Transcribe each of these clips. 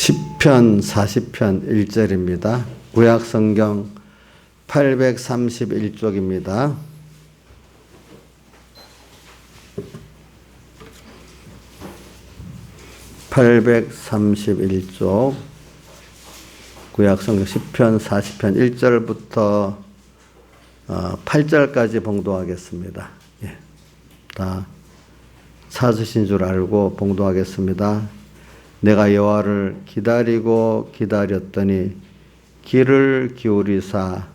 시편 40편 1절입니다. 구약성경 831쪽입니다. (831쪽) 구약성경 시편 40편 1절부터 8절까지 봉독하겠습니다. 다 찾으신 줄 알고 봉독하겠습니다. 내가 여호와를 기다리고 기다렸더니 귀를 기울이사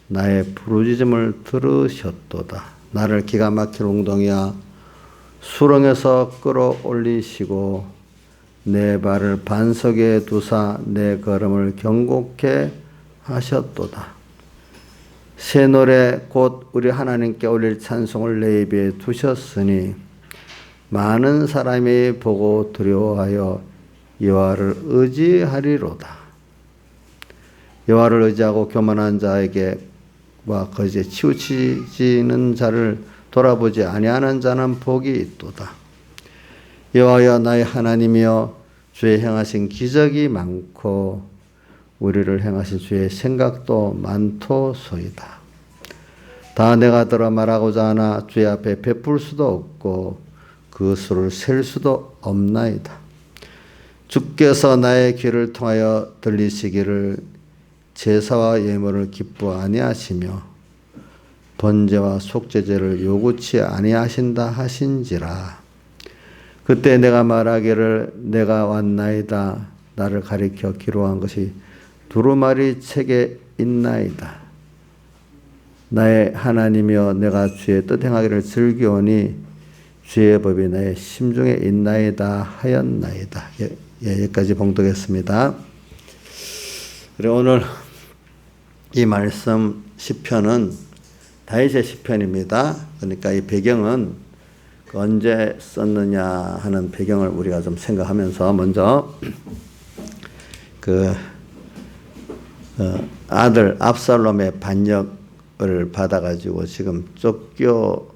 나의 부르짖음을 들으셨도다. 나를 기가 막힌 웅덩이와 수렁에서 끌어올리시고 내 발을 반석에 두사 내 걸음을 경고케 하셨도다. 새 노래 곧 우리 하나님께 올릴 찬송을 내 입에 두셨으니 많은 사람이 보고 두려워하여 여호와를 의지하리로다. 여호와를 의지하고 교만한 자에게와 거짓에 치우치지는 자를 돌아보지 아니하는 자는 복이 있도다. 여호와여 나의 하나님이여 주의 행하신 기적이 많고 우리를 향하신 주의 생각도 많도소이다. 다 내가 들어 말하고자 하나 주의 앞에 베풀 수도 없고 그 수를 셀 수도 없나이다. 주께서 나의 귀를 통하여 들리시기를 제사와 예물을 기뻐 아니하시며 번제와 속죄제를 요구치 아니하신다 하신지라. 그때 내가 말하기를 내가 왔나이다. 나를 가리켜 기록한 것이 두루마리 책에 있나이다. 나의 하나님이여 내가 주의 뜻 행하기를 즐기오니 주의 법이 나의 심중에 있나이다 하였나이다. 여기까지 봉독했습니다. 그리고 오늘 이 말씀 시편은 다윗의 시편입니다. 그러니까 이 배경은 언제 썼느냐 하는 배경을 우리가 좀 생각하면서 먼저 아들 압살롬의 반역을 받아가지고 지금 쫓겨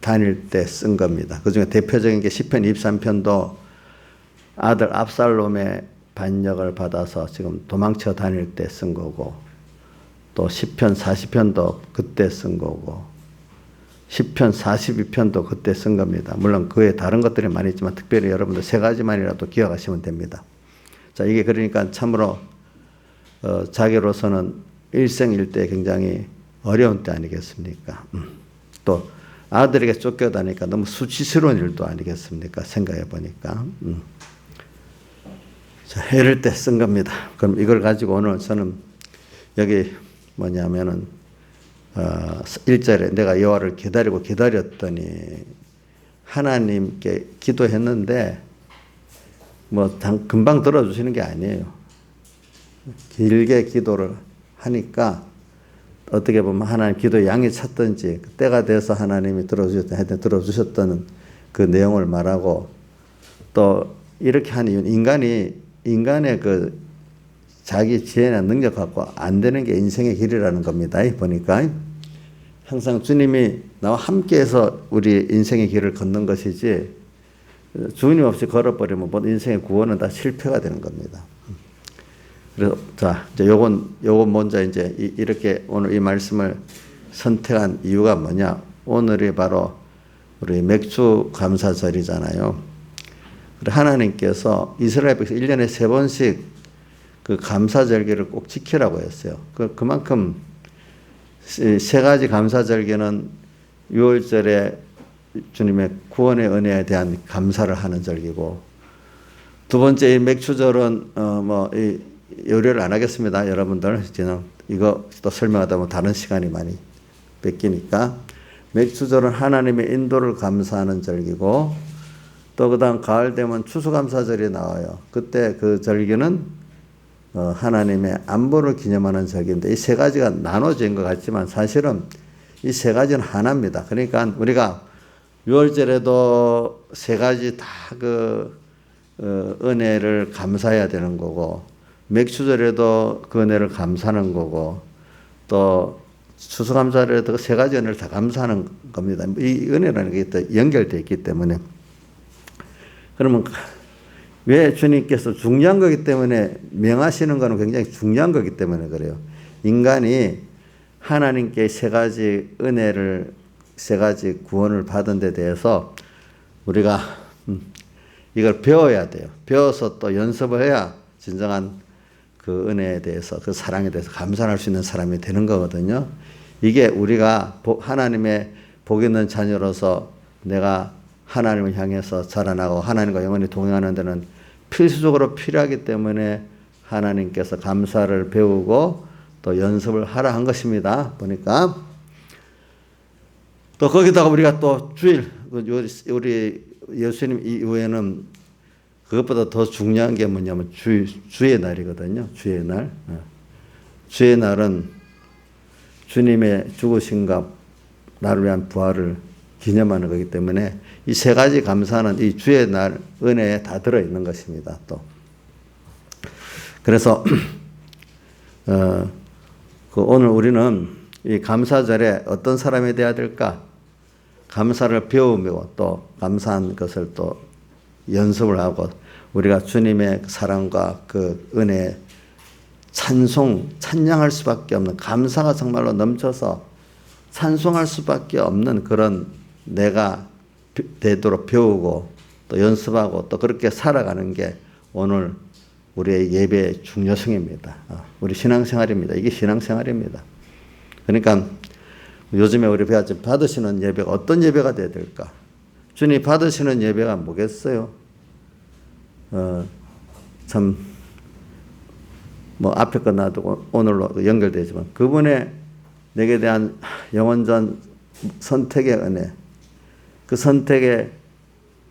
다닐 때 쓴 겁니다. 그 중에 대표적인 게 시편 23편도 아들 압살롬의 반역을 받아서 지금 도망쳐 다닐 때 쓴 거고, 또 시편 40편도 그때 쓴 거고, 시편 42편도 그때 쓴 겁니다. 물론 그 외에 다른 것들이 많이 있지만 특별히 여러분들 세 가지만이라도 기억하시면 됩니다. 자, 이게 그러니까 참으로 자기로서는 일생일대 굉장히 어려운 때 아니겠습니까? 또 아들에게 쫓겨다니까 너무 수치스러운 일도 아니겠습니까? 생각해 보니까. 자, 이럴 때 쓴 겁니다. 그럼 이걸 가지고 오늘 저는 여기 뭐냐면은 1절에 내가 여호와를 기다리고 기다렸더니 하나님께 기도했는데 뭐 금방 들어주시는 게 아니에요. 길게 기도를 하니까 어떻게 보면 하나님 기도 양이 찼든지 때가 돼서 하나님이 들어주셨다는 그 내용을 말하고, 또 이렇게 하는 이유는 인간의 그 자기 지혜나 능력 갖고 안 되는 게 인생의 길이라는 겁니다. 보니까 항상 주님이 나와 함께해서 우리 인생의 길을 걷는 것이지 주님 없이 걸어버리면 모든 인생의 구원은 다 실패가 되는 겁니다. 그래서 자, 이제 요건 먼저 이제 이렇게 오늘 이 말씀을 선택한 이유가 뭐냐? 오늘이 바로 우리 맥주 감사절이잖아요. 하나님께서 이스라엘 백성 1년에 3번씩 그 감사절기를 꼭 지키라고 했어요. 그만큼 세 가지 감사절기는 6월절에 주님의 구원의 은혜에 대한 감사를 하는 절기고, 두 번째 이 맥주절은 이 요리를 안 하겠습니다. 여러분들 그냥 이거 또 설명하다 보면 다른 시간이 많이 뺏기니까, 맥주절은 하나님의 인도를 감사하는 절기고, 또 그다음 가을 되면 추수감사절이 나와요. 그때 그 절기는 하나님의 안보를 기념하는 절기인데, 이 세 가지가 나눠진 것 같지만 사실은 이 세 가지는 하나입니다. 그러니까 우리가 6월절에도 세 가지 다 은혜를 감사해야 되는 거고, 맥주절에도 그 은혜를 감사하는 거고, 또 추수감사절에도 그 세 가지 은혜를 다 감사하는 겁니다. 이 은혜라는 게 또 연결되어 있기 때문에. 그러면 왜 주님께서 중요한 거기 때문에 명하시는 거는 굉장히 중요한 거기 때문에 그래요. 인간이 하나님께 세 가지 은혜를, 세 가지 구원을 받은 데 대해서 우리가 이걸 배워야 돼요. 배워서 또 연습을 해야 진정한 그 은혜에 대해서, 그 사랑에 대해서 감사할 수 있는 사람이 되는 거거든요. 이게 우리가 하나님의 복 있는 자녀로서 내가 하나님을 향해서 자라나고 하나님과 영원히 동행하는 데는 필수적으로 필요하기 때문에 하나님께서 감사를 배우고 또 연습을 하라 한 것입니다. 보니까 또 거기다가 우리가 또 주일, 우리 예수님 이후에는 그것보다 더 중요한 게 뭐냐면 주의 날이거든요. 주의 날. 주의 날은 주님의 죽으심과 나를 위한 부활을 기념하는 거기 때문에 이 세 가지 감사는 이 주의 날 은혜에 다 들어있는 것입니다. 또 그래서 오늘 우리는 이 감사절에 어떤 사람이 되어야 될까? 감사를 배우며 또 감사한 것을 또 연습을 하고 우리가 주님의 사랑과 그 은혜 찬양할 수밖에 없는, 감사가 정말로 넘쳐서 찬송할 수밖에 없는 그런 내가 되도록 배우고 또 연습하고 또 그렇게 살아가는 게 오늘 우리의 예배의 중요성입니다. 우리 신앙생활입니다. 이게 신앙생활입니다. 그러니까 요즘에 우리 받으시는 예배가 어떤 예배가 돼야 될까? 주님 받으시는 예배가 뭐겠어요? 참 뭐 앞에 거 놔두고 오늘로 연결되지만 그분의 내게 대한 영원전 선택의 은혜, 그 선택의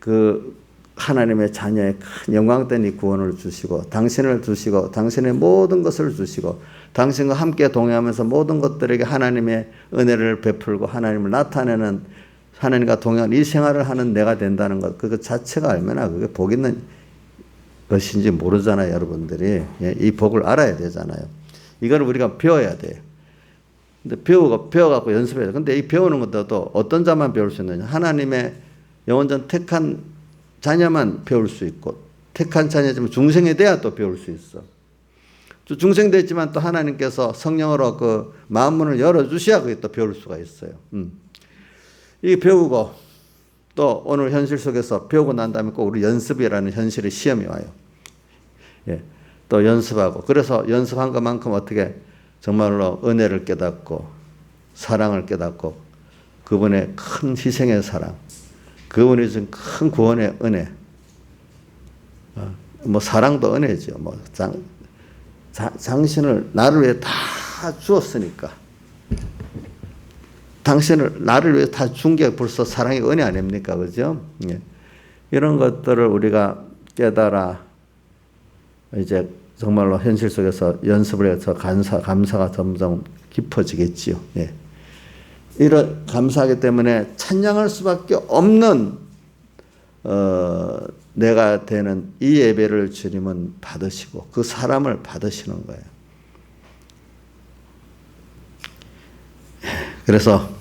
그 하나님의 자녀의 큰 영광된 이 구원을 주시고 당신을 주시고 당신의 모든 것을 주시고 당신과 함께 동행하면서 모든 것들에게 하나님의 은혜를 베풀고 하나님을 나타내는, 하나님과 동행하는 이 생활을 하는 내가 된다는 것, 그 자체가 얼마나 그게 복 있는 것인지 모르잖아요, 여러분들이. 이 복을 알아야 되잖아요. 이걸 우리가 배워야 돼요. 근데 배워갖고 연습해야 돼. 근데 이 배우는 것도 또 어떤 자만 배울 수 있느냐? 하나님의 영원전 택한 자녀만 배울 수 있고, 택한 자녀지만 중생에 대야 또 배울 수 있어. 중생됐지만 또 하나님께서 성령으로 그 마음문을 열어주셔야 그게 또 배울 수가 있어요. 이 배우고 또 오늘 현실 속에서 배우고 난 다음에 꼭 우리 연습이라는 현실의 시험이 와요. 예. 또 연습하고. 그래서 연습한 것만큼 어떻게 정말로 은혜를 깨닫고 사랑을 깨닫고 그분의 큰 희생의 사랑, 그분이 준 큰 구원의 은혜, 뭐 사랑도 은혜죠. 뭐 당신을 나를 위해 다 주었으니까. 당신을 나를 위해 다 준 게 벌써 사랑의 은혜 아닙니까? 그죠? 예. 이런 것들을 우리가 깨달아 이제 정말로 현실 속에서 연습을 해서 감사가 점점 깊어지겠지요. 예. 이런 감사하기 때문에 찬양할 수밖에 없는 내가 되는 이 예배를 주님은 받으시고 그 사람을 받으시는 거예요. 그래서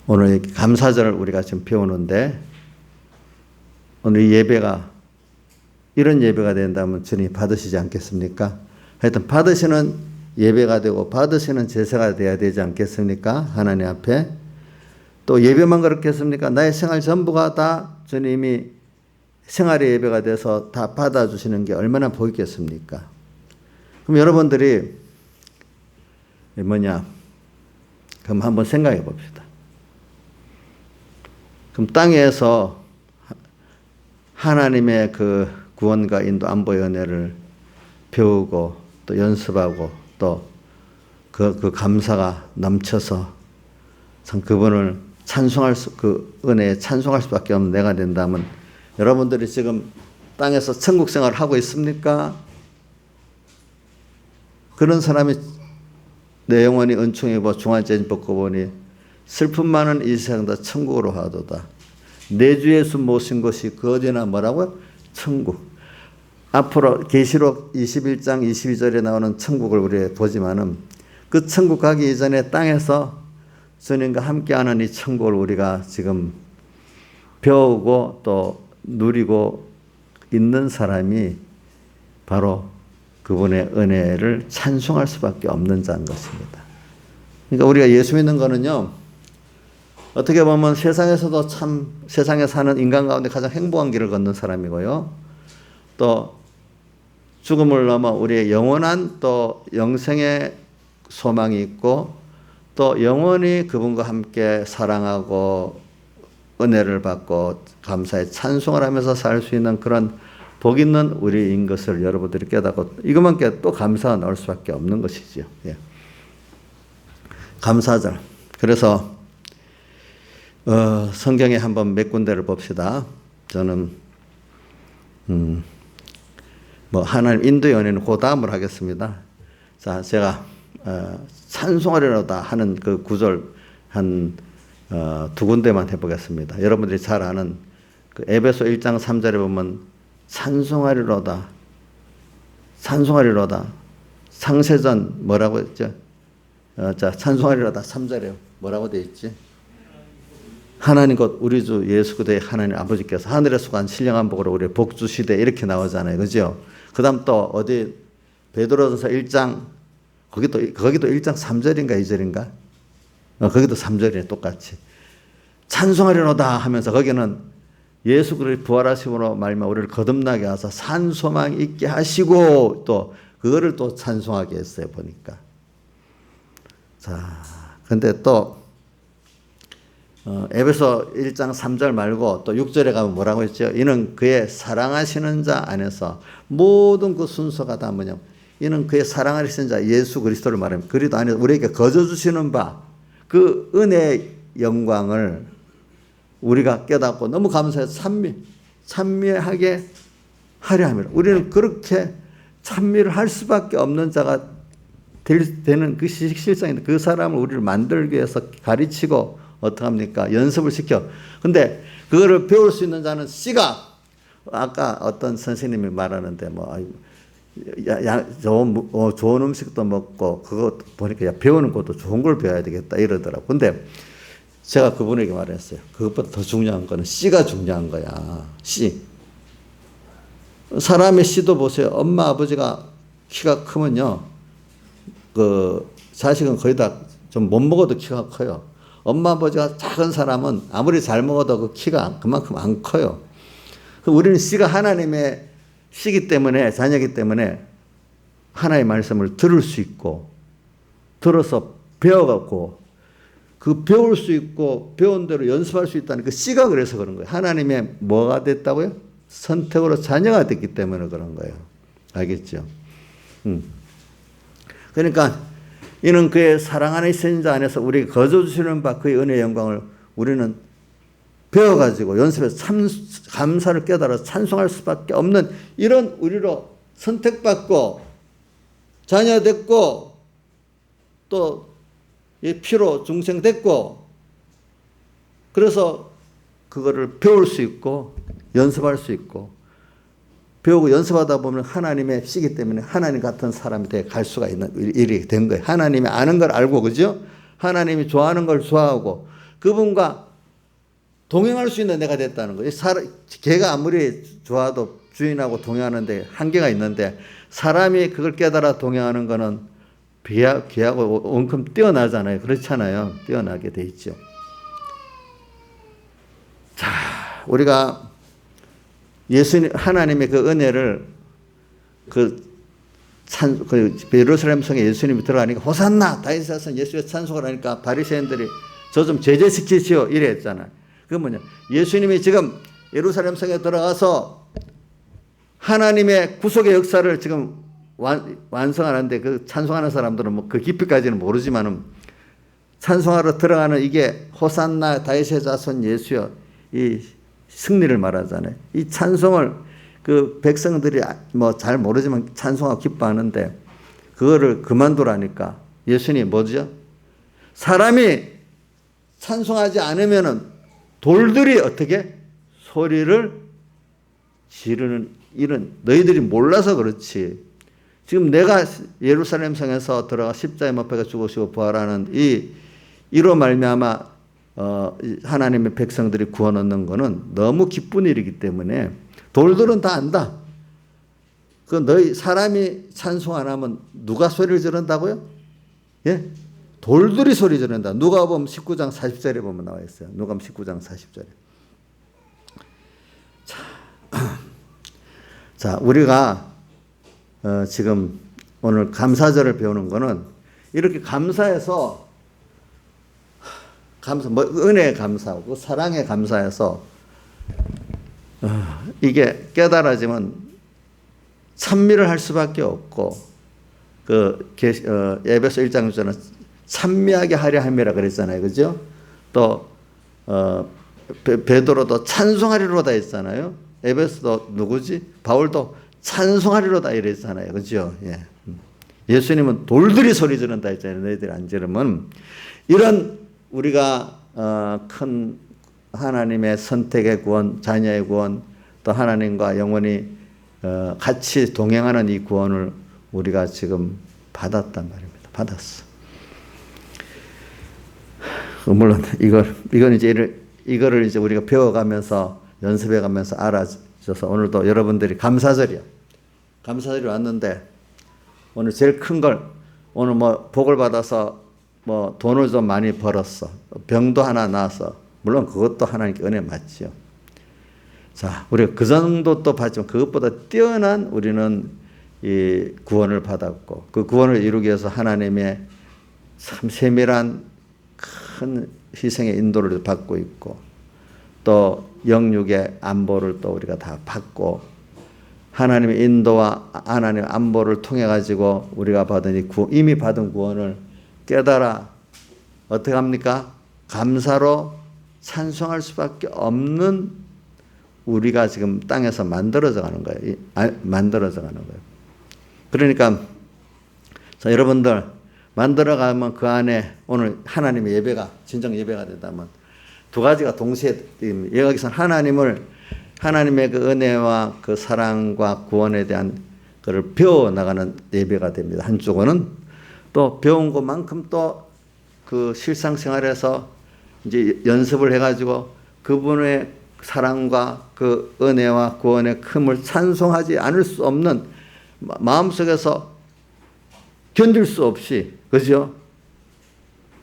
오늘 감사절을 우리가 지금 배우는데 오늘 이 예배가 이런 예배가 된다면 주님이 받으시지 않겠습니까? 하여튼 받으시는 예배가 되고 받으시는 제사가 돼야 되지 않겠습니까? 하나님 앞에. 또 예배만 그렇겠습니까? 나의 생활 전부가 다 주님이 생활의 예배가 돼서 다 받아주시는 게 얼마나 보이겠습니까? 그럼 여러분들이 그럼 한번 생각해 봅시다. 그럼 땅에서 하나님의 그 구원과 인도 안보의 은혜를 배우고 또 연습하고 또 그 감사가 넘쳐서 참 그분을 그 은혜에 찬송할 수밖에 없는 내가 된다면 여러분들이 지금 땅에서 천국 생활을 하고 있습니까? 그런 사람이 내 영혼이 은총이 입어 중환자인 벗고 보니 슬픔 많은 이 세상다 천국으로 하도다. 내 주 예수 모신 것이 그 어디나 뭐라고요? 천국. 앞으로 계시록 21장 22절에 나오는 천국을 우리 보지만은 그 천국 가기 이전에 땅에서 주님과 함께하는 이 천국을 우리가 지금 배우고 또 누리고 있는 사람이 바로 그분의 은혜를 찬송할 수밖에 없는 자인 것입니다. 그러니까 우리가 예수 믿는 거는요, 어떻게 보면 세상에서도 참 세상에 사는 인간 가운데 가장 행복한 길을 걷는 사람이고요. 또 죽음을 넘어 우리의 영원한 또 영생의 소망이 있고 또 영원히 그분과 함께 사랑하고 은혜를 받고 감사의 찬송을 하면서 살 수 있는 그런 복 있는 우리인 것을 여러분들이 깨닫고 이것만께 또 감사가 나올 수밖에 없는 것이죠. 예. 감사절. 그래서 성경에 한번 몇 군데를 봅시다. 저는 하나님 인도의 은혜는 그 다음을 하겠습니다. 자, 제가 찬송하리로다 하는 그 구절 한 두 군데만 해보겠습니다. 여러분들이 잘 아는 그 에베소 1장 3절에 보면 찬송하리로다, 찬송하리로다. 상세전 뭐라고 했죠? 자, 찬송하리로다 3절에 뭐라고 되어 있지? 하나님 곧 우리 주 예수 그리스도의 하나님 아버지께서 하늘에서 간 신령한 복으로 우리의 복 주시되 이렇게 나오잖아요. 그죠? 그 다음 또 어디 베드로전서 1장 거기도 1장 3절인가 2절인가? 거기도 3절이네 똑같이. 찬송하려노다 하면서 거기는 예수 그리스도의 부활하심으로 말미암아 우리를 거듭나게 하사 산 소망 있게 하시고 또 그거를 또 찬송하게 했어요 보니까. 자, 근데 또 에베소 1장 3절 말고 또 6절에 가면 뭐라고 했죠? 이는 그의 사랑하시는 자 안에서 모든 그 순서가 다 뭐냐? 이는 그의 사랑하시는 자 예수 그리스도를 말합니다. 그리스도 안에서 우리에게 거저 주시는 바 그 은혜의 영광을 우리가 깨닫고 너무 감사해서 찬미하게 하려 합니다. 우리는 그렇게 찬미를 할 수밖에 없는 자가 되는 그 실상인데 그 사람을 우리를 만들기 위해서 가르치고 어떻게 합니까? 연습을 시켜. 근데 그거를 배울 수 있는 자는 씨가 아까 어떤 선생님이 말하는데 좋은 음식도 먹고 그거 보니까 배우는 것도 좋은 걸 배워야 되겠다 이러더라고. 근데 제가 그분에게 말했어요. 그것보다 더 중요한 거는 씨가 중요한 거야. 씨. 사람의 씨도 보세요. 엄마 아버지가 키가 크면요. 그 자식은 거의 다 좀 못 먹어도 키가 커요. 엄마 아버지가 작은 사람은 아무리 잘 먹어도 그 키가 그만큼 안 커요. 우리는 씨가 하나님의 씨기 때문에 자녀이기 때문에 하나님의 말씀을 들을 수 있고 들어서 배워갖고 그 배울 수 있고 배운 대로 연습할 수 있다는 그 씨가 그래서 그런 거예요. 하나님의 뭐가 됐다고요? 선택으로 자녀가 됐기 때문에 그런 거예요. 알겠죠? 그러니까 이는 그의 사랑하는 선자 안에서 우리에게 거저 주시는 바 그의 은혜의 영광을 우리는 배워가지고 연습해서 참 감사를 깨달아 찬송할 수밖에 없는 이런 우리로 선택받고 자녀됐고 또 피로 중생됐고 그래서 그거를 배울 수 있고 연습할 수 있고 배우고 연습하다 보면 하나님의 씨기 때문에 하나님 같은 사람이 돼 갈 수가 있는 일이 된 거예요. 하나님이 아는 걸 알고 그죠? 하나님이 좋아하는 걸 좋아하고 그분과 동행할 수 있는 내가 됐다는 거예요. 개가 아무리 좋아도 주인하고 동행하는데 한계가 있는데 사람이 그걸 깨달아 동행하는 거는 개하고 원큼 뛰어나잖아요. 그렇잖아요. 뛰어나게 돼 있죠. 자, 우리가 예수님 하나님의 그 은혜를 예루살렘 성에 예수님이 들어가니까 호산나 다윗의 자손 예수의 찬송을 하니까 바리새인들이 저 좀 제재시키시오 이래 했잖아요. 그게 뭐냐? 예수님이 지금 예루살렘 성에 들어가서 하나님의 구속의 역사를 지금 완성하는데 그 찬송하는 사람들은 뭐 그 깊이까지는 모르지만은 찬송하러 들어가는 이게 호산나 다윗의 자손 예수여 이 승리를 말하잖아요. 이 찬송을 그 백성들이 뭐 잘 모르지만 찬송하고 기뻐하는데 그거를 그만두라니까 예수님이 뭐죠? 사람이 찬송하지 않으면은 돌들이 어떻게 소리를 지르는 일은 너희들이 몰라서 그렇지. 지금 내가 예루살렘 성에서 들어가 십자가에 못 박혀 죽으시고 부활하는 이로 말미암아 하나님의 백성들이 구원 얻는 것은 너무 기쁜 일이기 때문에 돌들은 다 안다. 그 너희 사람이 찬송 안 하면 누가 소리를 지른다고요? 예? 돌들이 소리 지른다. 누가복음 19장 40절에 보면 나와 있어요. 누가복음 19장 40절에. 자, 우리가 지금 오늘 감사절을 배우는 거는 이렇게 감사해서 은혜에 감사하고 사랑에 감사해서 이게 깨달아지면 찬미를 할 수밖에 없고 에베소 1장 6절은 찬미하게 하려 함이라 그랬잖아요. 그죠? 또 베드로도 찬송하리로다 했잖아요. 에베소도 누구지? 바울도 찬송하리로다 이랬잖아요. 그죠? 예. 예수님은 돌들이 소리 지른다 했잖아요. 너희들이 안 지르면. 이런 우리가 큰 하나님의 선택의 구원, 자녀의 구원, 또 하나님과 영원히 같이 동행하는 이 구원을 우리가 지금 받았단 말입니다. 받았어. 물론 이건 이제 이거를 이제 우리가 배워가면서 연습해가면서 알아져서 오늘도 여러분들이 감사절이야. 감사절이 왔는데 오늘 제일 큰 걸 오늘 뭐 복을 받아서 뭐 돈을 좀 많이 벌었어. 병도 하나 나서 물론 그것도 하나님께 은혜 맞지요. 자, 우리가 그 정도 또 받지만 그것보다 뛰어난 우리는 이 구원을 받았고 그 구원을 이루기 위해서 하나님의 참 세밀한 큰 희생의 인도를 받고 있고 또 영육의 안보를 또 우리가 다 받고 하나님의 인도와 하나님의 안보를 통해 가지고 우리가 받은 이미 받은 구원을 깨달아 어떻게 합니까? 감사로 찬송할 수밖에 없는 우리가 지금 땅에서 만들어져 가는 거예요. 만들어져 가는 거예요. 그러니까 자, 여러분들 만들어 가면 그 안에 오늘 하나님의 예배가 진정 예배가 된다면 두 가지가 동시에 여기서 하나님의 그 은혜와 그 사랑과 구원에 대한 그를 배워 나가는 예배가 됩니다. 한쪽은 또 배운 것만큼 또 그 실상생활에서 이제 연습을 해가지고 그분의 사랑과 그 은혜와 구원의 큼을 찬송하지 않을 수 없는 마음속에서 견딜 수 없이 그죠?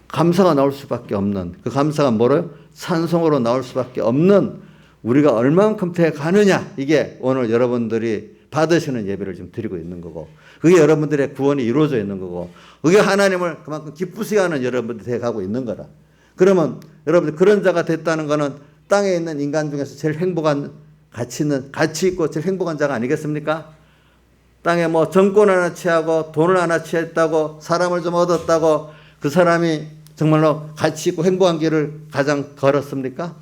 감사가 나올 수밖에 없는 그 감사가 뭐래요? 찬송으로 나올 수밖에 없는 우리가 얼만큼 돼 가느냐 이게 오늘 여러분들이 받으시는 예배를 지금 드리고 있는 거고 그게 여러분들의 구원이 이루어져 있는 거고 그게 하나님을 그만큼 기쁘시게 하는 여러분들이 돼 가고 있는 거라. 그러면 여러분들 그런 자가 됐다는 거는 땅에 있는 인간 중에서 제일 행복한 가치 있고 제일 행복한 자가 아니겠습니까? 땅에 뭐 정권 하나 취하고 돈을 하나 취했다고 사람을 좀 얻었다고 그 사람이 정말로 가치 있고 행복한 길을 가장 걸었습니까?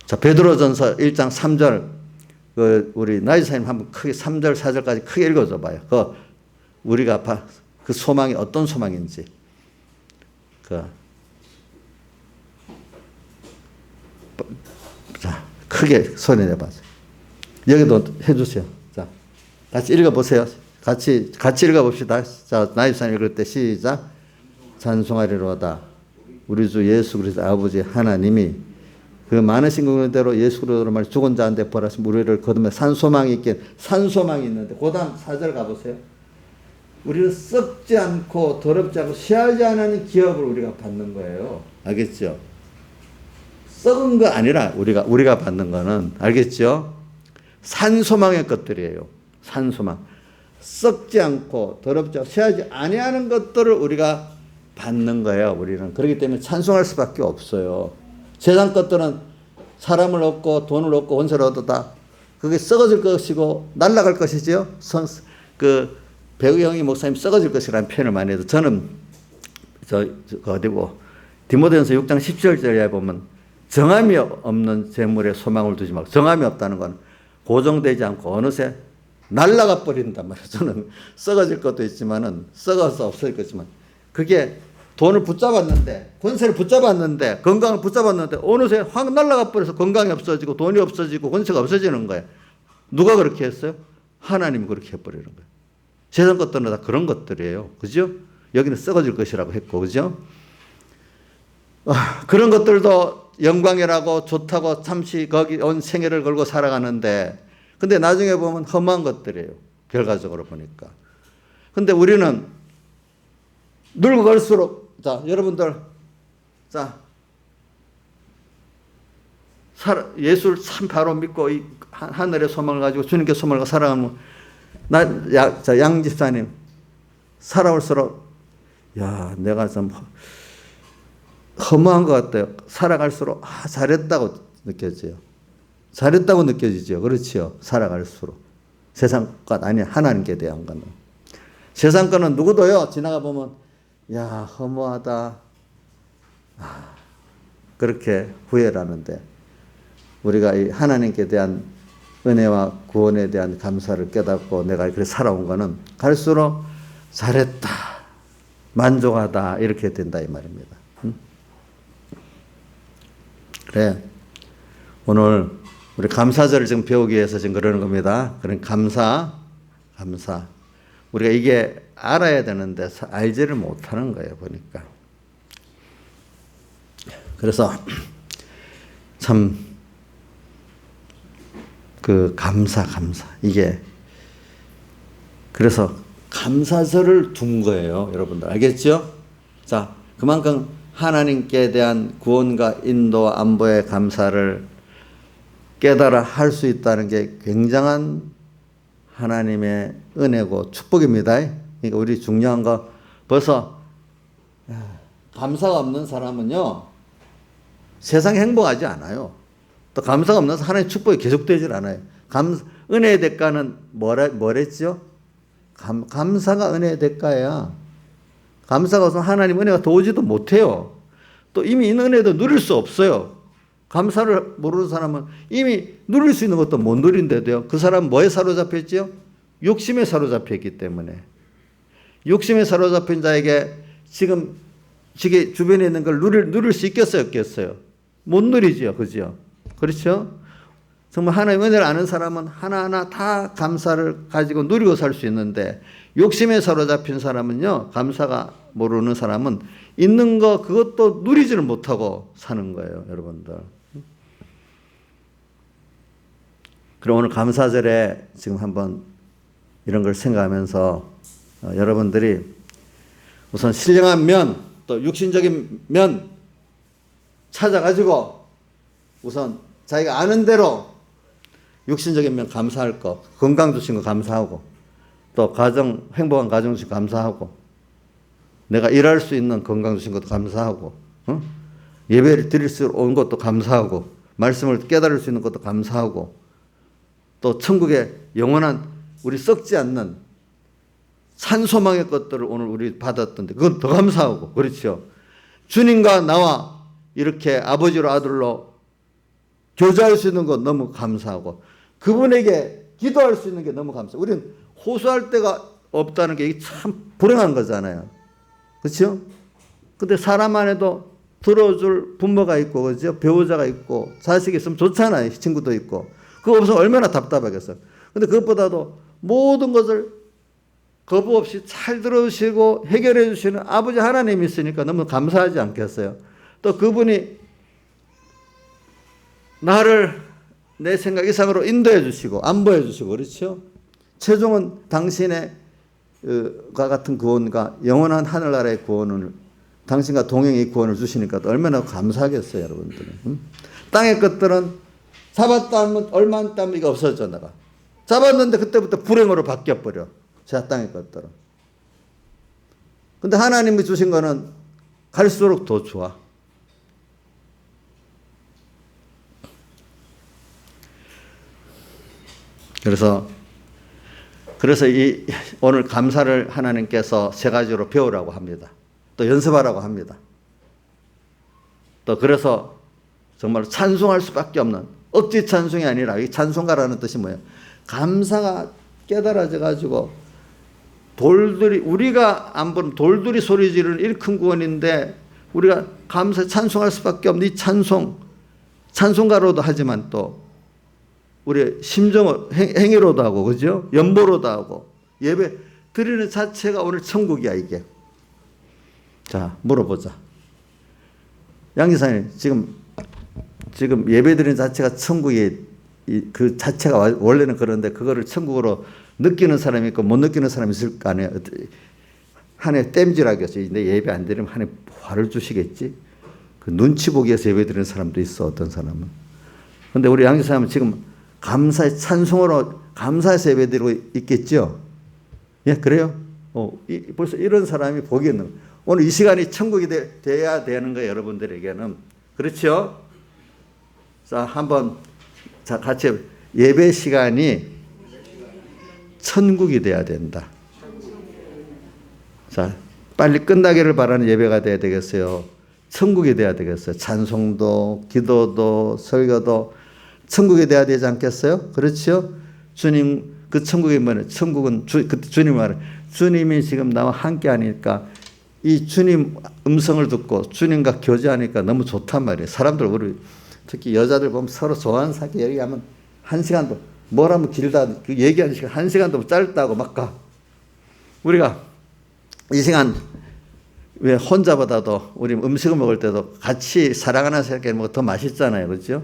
자, 베드로전서 1장 3절, 우리 나이사님 한번 크게 3절, 4절까지 크게 읽어줘 봐요. 우리가 그 소망이 어떤 소망인지. 자, 크게 소리 내봐요. 여기도 해주세요. 자, 같이 읽어보세요. 같이 읽어봅시다. 자, 나이사님 읽을 때 시작. 찬송하리로다. 우리 주 예수 그리스도 아버지 하나님이 그 많으신 긍휼대로 예수 그리스도로 말 죽은 자한테 벌하신 우리를 거듭내 산소망이 있는데 그 다음 4절 가보세요. 우리는 썩지 않고 더럽지 않고 시하지 않은 기업을 우리가 받는 거예요. 알겠죠? 썩은 거 아니라 우리가 받는 거는 알겠죠? 산소망의 것들이에요. 산소망. 썩지 않고 더럽지 않고 시하지 아니하는 것들을 우리가 받는 거예요. 우리는. 그렇기 때문에 찬송할 수밖에 없어요. 세상 것들은 사람을 얻고 돈을 얻고 원세를 얻었다. 그게 썩어질 것이고 날아갈 것이죠. 배우영희 목사님 썩어질 것이라는 표현을 많이 해서 저는 어디고 디모데전서 6장 17절에 보면 정함이 없는 재물에 소망을 두지 말고 정함이 없다는 건 고정되지 않고 어느새 날아가 버린단 말이에요. 저는 썩어질 것도 있지만은 썩어서 없어질 것이지만 그게 돈을 붙잡았는데 권세를 붙잡았는데 건강을 붙잡았는데 어느새 확 날아가 버려서 건강이 없어지고 돈이 없어지고 권세가 없어지는 거예요. 누가 그렇게 했어요? 하나님이 그렇게 해버리는 거예요. 세상 것들은 다 그런 것들이에요. 그죠? 여기는 썩어질 것이라고 했고 그죠? 그런 것들도 영광이라고 좋다고 잠시 거기 온 생애를 걸고 살아가는데, 근데 나중에 보면 험한 것들이에요. 결과적으로 보니까. 근데 우리는 늙어갈수록, 자, 여러분들, 자, 예수를 참 바로 믿고 이 하늘의 소망을 가지고 주님께 소망을 가지고 살아가면, 양 집사님, 살아올수록, 야, 내가 좀 허무한 것 같아요. 살아갈수록, 잘했다고 느껴져요. 잘했다고 느껴지죠. 그렇지요. 살아갈수록. 세상 것 아니, 하나님께 대한 거는. 세상 거는 누구도요, 지나가 보면, 야, 허무하다. 그렇게 후회를 하는데, 우리가 이 하나님께 대한 은혜와 구원에 대한 감사를 깨닫고 내가 그렇게 살아온 거는 갈수록 잘했다, 만족하다, 이렇게 된다, 이 말입니다. 그래. 오늘 우리 감사절을 지금 배우기 위해서 지금 그러는 겁니다. 그런 감사. 우리가 이게 알아야 되는데 알지를 못하는 거예요, 보니까. 그래서 참 감사. 이게 그래서 감사절을 둔 거예요, 여러분들. 알겠죠? 자, 그만큼 하나님께 대한 구원과 인도와 안보의 감사를 깨달아 할 수 있다는 게 굉장한 하나님의 은혜고 축복입니다. 그러니까 우리 중요한 거, 벌써 감사가 없는 사람은요, 세상에 행복하지 않아요. 또 감사가 없는 사람 하나님의 축복이 계속되질 않아요. 은혜의 대가는 뭐랬죠? 감사가 은혜의 대가야. 감사가 없으면 하나님 은혜가 더 오지도 못해요. 또 이미 있는 은혜도 누릴 수 없어요. 감사를 모르는 사람은 이미 누릴 수 있는 것도 못 누린데도요. 그 사람은 뭐에 사로잡혔지요? 욕심에 사로잡혀 있기 때문에. 욕심에 사로잡힌 자에게 지금 주변에 있는 걸 누릴 수 있겠어요, 없겠어요? 못 누리지요, 그죠? 그렇죠? 정말 하나님의 은혜를 아는 사람은 하나하나 다 감사를 가지고 누리고 살 수 있는데, 욕심에 사로잡힌 사람은요, 감사가 모르는 사람은 있는 거 그것도 누리지를 못하고 사는 거예요, 여러분들. 그럼 오늘 감사절에 지금 한번 이런 걸 생각하면서 여러분들이 우선 신령한 면, 또 육신적인 면 찾아가지고 우선 자기가 아는 대로 육신적인 면 감사할 거, 건강 주신 거 감사하고, 또 행복한 가정 주신 거 감사하고, 내가 일할 수 있는 건강 주신 것도 감사하고, 예배를 드릴 수 온 것도 감사하고, 말씀을 깨달을 수 있는 것도 감사하고, 또 천국의 영원한 우리 썩지 않는 산소망의 것들을 오늘 우리 받았던데 그건 더 감사하고, 그렇죠? 주님과 나와 이렇게 아버지로 아들로 교제할 수 있는 것 너무 감사하고, 그분에게 기도할 수 있는 게 너무 감사해요. 우리는 호소할 데가 없다는 게 참 불행한 거잖아요. 그렇죠? 근데 사람 안에도 들어줄 부모가 있고, 그죠? 배우자가 있고, 자식이 있으면 좋잖아요. 친구도 있고. 그거 없으면 얼마나 답답하겠어요. 근데 그것보다도 모든 것을 거부 없이 잘 들어주시고 해결해 주시는 아버지 하나님이 있으니까 너무 감사하지 않겠어요? 또 그분이 나를 내 생각 이상으로 인도해 주시고 안보해 주시고, 그렇죠? 최종은 당신의 과 같은 구원과 영원한 하늘나라의 구원을, 당신과 동행의 구원을 주시니까 또 얼마나 감사하겠어요, 여러분들은. 땅의 것들은 잡았다 하면 얼마 안 따면 이거 없어져, 내가. 잡았는데 그때부터 불행으로 바뀌어버려, 제 땅의 것들은. 근데 하나님이 주신 거는 갈수록 더 좋아. 그래서 오늘 감사를 하나님께서 세 가지로 배우라고 합니다. 또 연습하라고 합니다. 또 그래서 정말 찬송할 수밖에 없는, 억지 찬송이 아니라, 이 찬송가라는 뜻이 뭐예요? 감사가 깨달아져 가지고 우리가 안 보는 돌들이 소리 지르는 이 큰 구원인데 우리가 감사 찬송할 수밖에 없는 이 찬송가로도 하지만 또 우리의 행위로도 하고, 그죠? 연보로도 하고, 예배 드리는 자체가 오늘 천국이야, 이게. 자, 물어보자. 양지사님 지금 예배드리는 자체가 천국이 그 자체가 원래는 그런데 그거를 천국으로 느끼는 사람이 있고 못 느끼는 사람이 있을 거 아니에요. 한해 땜질하겠어. 내 예배 안 드리면 한해 화를 주시겠지. 그 눈치 보기 위해서 예배 드리는 사람도 있어, 어떤 사람은. 근데 우리 양지사님은 지금 감사의 찬송으로 감사해서 예배 드리고 있겠죠? 예, 그래요? 벌써 이런 사람이 복이 있는 거예요. 오늘 이 시간이 천국이 돼야 되는 거예요, 여러분들에게는. 그렇죠? 자, 같이 예배 시간이 천국이 돼야 된다. 자, 빨리 끝나기를 바라는 예배가 돼야 되겠어요. 천국이 돼야 되겠어요. 찬송도, 기도도, 설교도 천국이 돼야 되지 않겠어요? 그렇죠? 주님, 그 천국이 뭐냐? 천국은 주님 말은 주님이 지금 나와 함께 하니까 이 주님 음성을 듣고 주님과 교제하니까 너무 좋단 말이에요. 사람들, 우리 특히 여자들 보면 서로 좋아하는 사람 얘기하면 한 시간도 뭐라면 길다, 그 얘기하는 시간 한 시간도 짧다고 막 가. 우리가 이 시간 왜 혼자보다도 우리 음식을 먹을 때도 같이 사랑하는 사람께 먹으면 더 맛있잖아요. 그렇죠?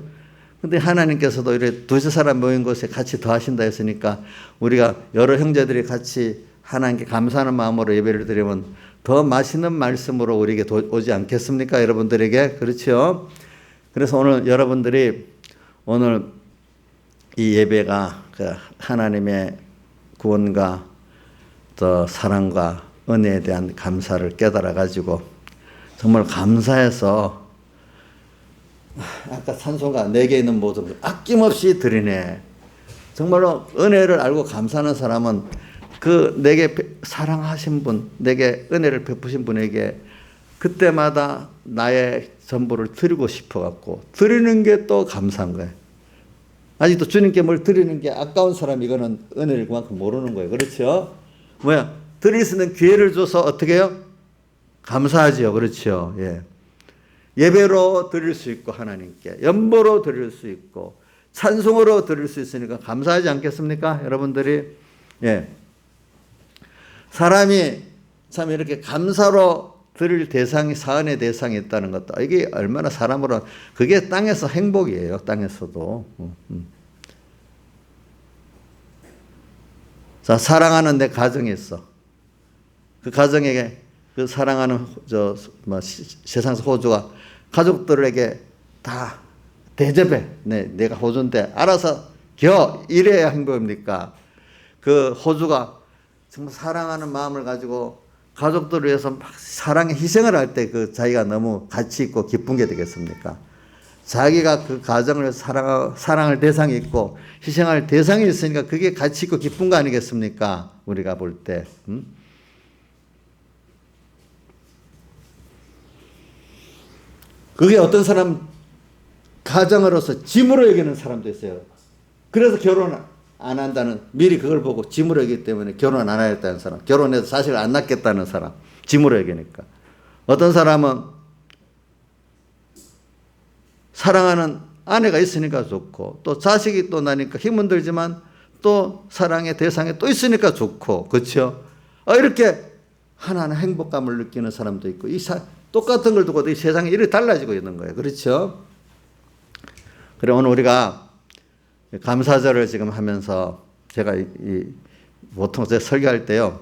근데 하나님께서도 이렇게 두세 사람 모인 곳에 같이 더 하신다 했으니까 우리가 여러 형제들이 같이 하나님께 감사하는 마음으로 예배를 드리면 더 맛있는 말씀으로 우리에게 오지 않겠습니까? 여러분들에게. 그렇죠? 그래서 오늘 여러분들이 오늘 이 예배가 그 하나님의 구원과 또 사랑과 은혜에 대한 감사를 깨달아 가지고 정말 감사해서 아까 찬송가 내게 있는 모든 것 아낌없이 드리네. 정말로 은혜를 알고 감사하는 사람은 그 내게 사랑하신 분, 내게 은혜를 베푸신 분에게 그때마다 나의 전부를 드리고 싶어 갖고 드리는 게 또 감사한 거예요. 아직도 주님께 뭘 드리는 게 아까운 사람 이거는 은혜를 그만큼 모르는 거예요. 그렇죠? 뭐야? 드릴 수 있는 기회를 줘서 어떻게 해요? 감사하지요. 그렇죠? 예. 예배로 드릴 수 있고 하나님께 연보로 드릴 수 있고 찬송으로 드릴 수 있으니까 감사하지 않겠습니까? 여러분들이. 예. 사람이 참 이렇게 감사로 드릴 대상이 사은의 대상이 있다는 것도 이게 얼마나 사람으로 그게 땅에서 행복이에요. 땅에서도. 자, 사랑하는 내 가정이 있어. 그 가정에게 그 사랑하는 세상에서 호주가 가족들에게 다 대접해. 내가 호주인데 알아서 이래야 행복입니까? 그 호주가 정말 사랑하는 마음을 가지고 가족들을 위해서 막 사랑의 희생을 할 때 그 자기가 너무 가치 있고 기쁜 게 되겠습니까? 자기가 그 가정을 위해서 사랑할 대상이 있고 희생할 대상이 있으니까 그게 가치 있고 기쁜 거 아니겠습니까? 우리가 볼 때. 그게 어떤 사람 가정으로서 짐으로 여기는 사람도 있어요. 그래서 결혼 안 한다는, 미리 그걸 보고 짐으로 여기기 때문에 결혼 안 하겠다는 사람, 결혼해서 자식을 안 낳겠다는 사람, 짐으로 여기니까. 어떤 사람은 사랑하는 아내가 있으니까 좋고 또 자식이 또 나니까 힘은 들지만 또 사랑의 대상에 또 있으니까 좋고, 그렇죠? 이렇게 하나하나 행복감을 느끼는 사람도 있고 똑같은 걸 두고 이 세상이 이렇게 달라지고 있는 거예요. 그렇죠? 그래 오늘 우리가 감사절을 지금 하면서 제가 보통 제가 설교할 때요.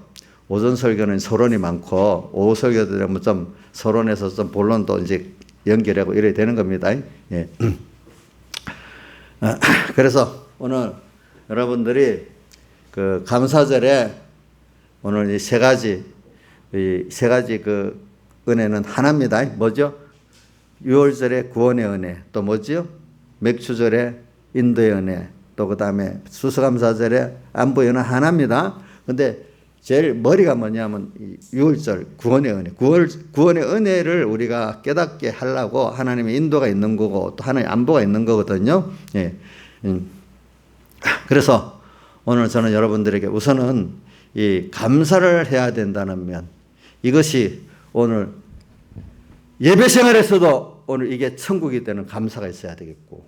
오전 설교는 서론이 많고 오후 설교들은 좀 서론에서 좀 본론도 이제 연결하고 이래야 되는 겁니다. 예. 그래서 오늘 여러분들이 그 감사절에 오늘 이 세 가지 그 은혜는 하나입니다. 뭐죠? 유월절에 구원의 은혜, 또 뭐죠? 맥주절에 인도의 은혜, 또 그 다음에 수수감사절에 안보의 은혜 하나입니다. 근데 제일 머리가 뭐냐면 유월절 구원의 은혜, 구원의 은혜를 우리가 깨닫게 하려고 하나님의 인도가 있는 거고 또 하나님의 안보가 있는 거거든요. 예. 그래서 오늘 저는 여러분들에게 우선은 이 감사를 해야 된다는 면, 이것이 오늘 예배 생활에서도 오늘 이게 천국이 되는 감사가 있어야 되겠고,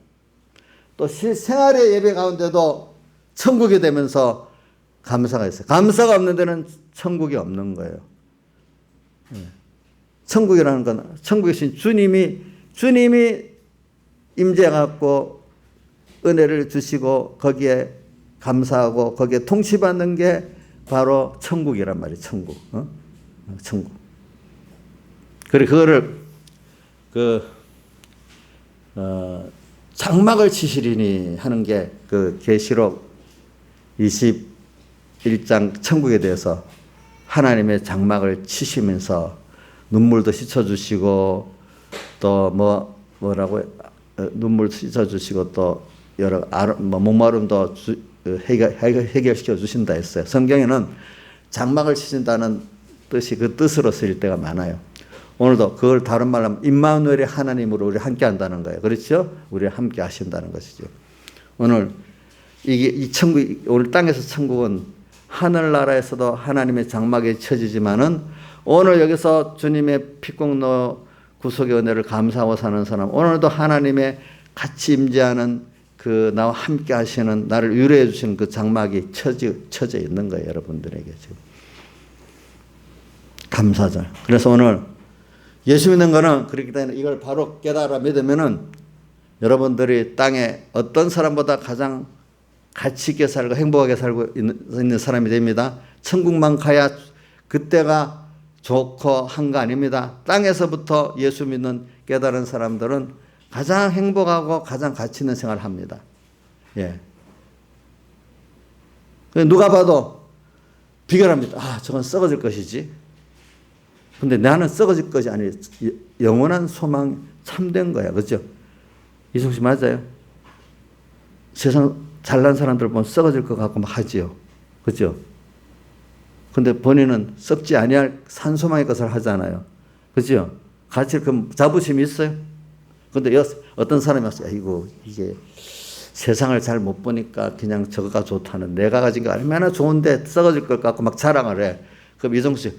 또 실생활의 예배 가운데도 천국이 되면서 감사가 있어요. 감사가 없는 데는 천국이 없는 거예요. 천국이라는 건 천국에 계신 주님이 주님이 임재해갖고 은혜를 주시고 거기에 감사하고 거기에 통치받는 게 바로 천국이란 말이에요. 천국. 천국. 그리고 그거를 장막을 치시리니 하는 게 그 계시록 21장 천국에 대해서 하나님의 장막을 치시면서 눈물도 씻어주시고 또 뭐라고 눈물 씻어주시고 또 여러 목마름도 해결시켜 주신다 했어요. 성경에는 장막을 치신다는 뜻이 그 뜻으로 쓰일 때가 많아요. 오늘도 그걸 다른 말로 하면 임마누엘의 하나님으로 우리 함께 한다는 거예요. 그렇죠? 우리 함께 하신다는 것이죠. 오늘 이 천국, 오늘 땅에서 천국은 하늘나라에서도 하나님의 장막에 처지지만은 오늘 여기서 주님의 피공로 구속의 은혜를 감사하고 사는 사람, 오늘도 하나님의 같이 임재하는 그 나와 함께 하시는 나를 위로해 주시는 그 장막이 쳐져 있는 거예요. 여러분들에게 지금. 감사절. 그래서 오늘 예수 믿는 거는 그렇기 때문에 이걸 바로 깨달아 믿으면은 여러분들이 땅에 어떤 사람보다 가장 가치 있게 살고 행복하게 살고 있는 사람이 됩니다. 천국만 가야 그때가 좋고 한 거 아닙니다. 땅에서부터 예수 믿는 깨달은 사람들은 가장 행복하고 가장 가치 있는 생활을 합니다. 예. 누가 봐도 비교합니다. 아, 저건 썩어질 것이지. 근데 나는 썩어질 것이 아니에요. 영원한 소망 참된 거야. 그죠? 이승우 씨 맞아요? 세상 잘난 사람들 보면 썩어질 것 같고 막 하지요. 그죠? 근데 본인은 썩지 아니할 산소망의 것을 하잖아요. 그죠? 같이 그 자부심이 있어요. 근데 어떤 사람이 왔어요. 이게 세상을 잘 못 보니까 그냥 저거가 좋다는, 내가 가진 게 얼마나 좋은데 썩어질 것 같고 막 자랑을 해. 그럼 이정수 씨,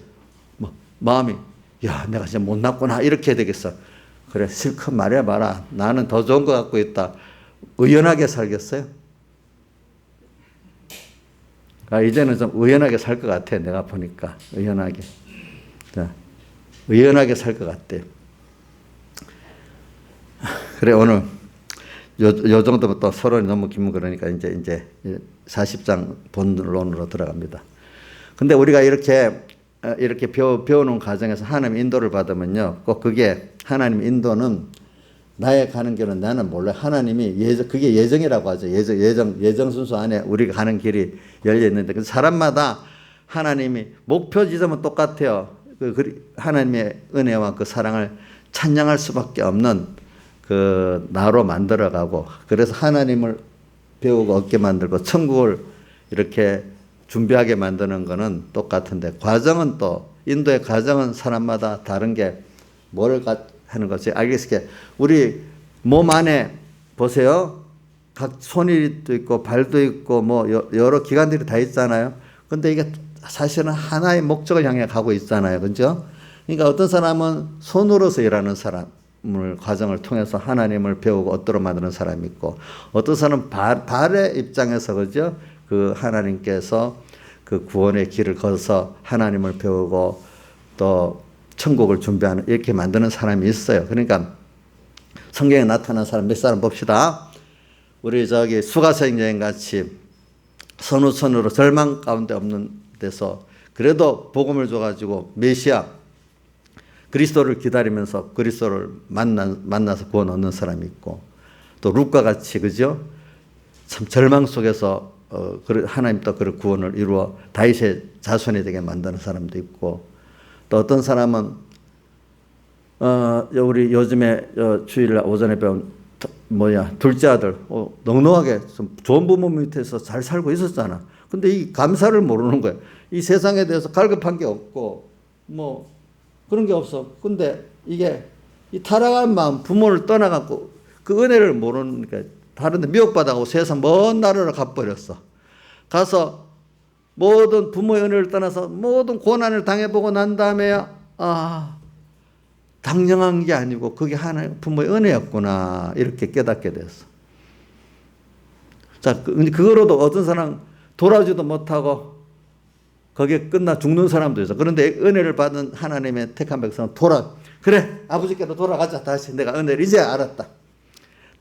마음이, 야, 내가 진짜 못났구나. 이렇게 해야 되겠어. 그래, 실컷 말해봐라. 나는 더 좋은 거 갖고 있다. 의연하게 살겠어요? 이제는 좀 의연하게 살 것 같아. 내가 보니까. 의연하게. 자, 의연하게 살 것 같대. 그래, 오늘 요 정도면 또 서론이 너무 길면 그러니까 이제 40장 본론으로 들어갑니다. 근데 우리가 이렇게 배우는 과정에서 하나님 인도를 받으면요, 꼭 그게 하나님 인도는 나의 가는 길은 나는 몰라. 하나님이 그게 예정이라고 하죠. 예정 순서 안에 우리가 가는 길이 열려 있는데, 그 사람마다 하나님이 목표 지점은 똑같아요. 하나님의 은혜와 그 사랑을 찬양할 수밖에 없는 그 나로 만들어가고, 그래서 하나님을 배우고 얻게 만들고 천국을 이렇게 준비하게 만드는 거는 똑같은데, 과정은 또 인도의 과정은 사람마다 다른 게 뭐를 하는 거지 알겠어요. 우리 몸 안에 보세요. 각 손이도 있고 발도 있고 뭐 여러 기관들이 다 있잖아요. 근데 이게 사실은 하나의 목적을 향해 가고 있잖아요. 그죠? 그러니까 어떤 사람은 손으로서 일하는 사람을 과정을 통해서 하나님을 배우고 얻도록 만드는 사람이 있고, 어떤 사람은 발의 입장에서, 그죠? 그 하나님께서 그 구원의 길을 걸어서 하나님을 배우고 또 천국을 준비하는, 이렇게 만드는 사람이 있어요. 그러니까 성경에 나타난 사람 몇 사람 봅시다. 우리 수가성 여행 같이 선우선으로 절망 가운데 없는 데서 그래도 복음을 줘가지고 메시아 그리스도를 기다리면서 그리스도를 만나서 구원 얻는 사람이 있고, 또 룻과 같이, 그죠? 참 절망 속에서 하나님 또 그 구원을 이루어 다윗의 자손이 되게 만드는 사람도 있고, 또 어떤 사람은 우리 요즘에 주일날 오전에 배운 둘째 아들 넉넉하게 좀 좋은 부모 밑에서 잘 살고 있었잖아. 근데 이 감사를 모르는 거야. 이 세상에 대해서 갈급한 게 없고 뭐 그런 게 없어. 근데 이게 이 타락한 마음, 부모를 떠나갖고 그 은혜를 모르니까 다른데 미혹받아가고 세상 먼 나라로 가버렸어. 가서 모든 부모의 은혜를 떠나서 모든 고난을 당해보고 난 다음에 당연한 게 아니고 그게 하나님 부모의 은혜였구나, 이렇게 깨닫게 됐어. 자, 그거로도 어떤 사람 돌아오지도 못하고 거기에 끝나 죽는 사람도 있어. 그런데 은혜를 받은 하나님의 택한 백성은 그래, 아버지께로 돌아가자. 다시 내가 은혜를 이제 알았다.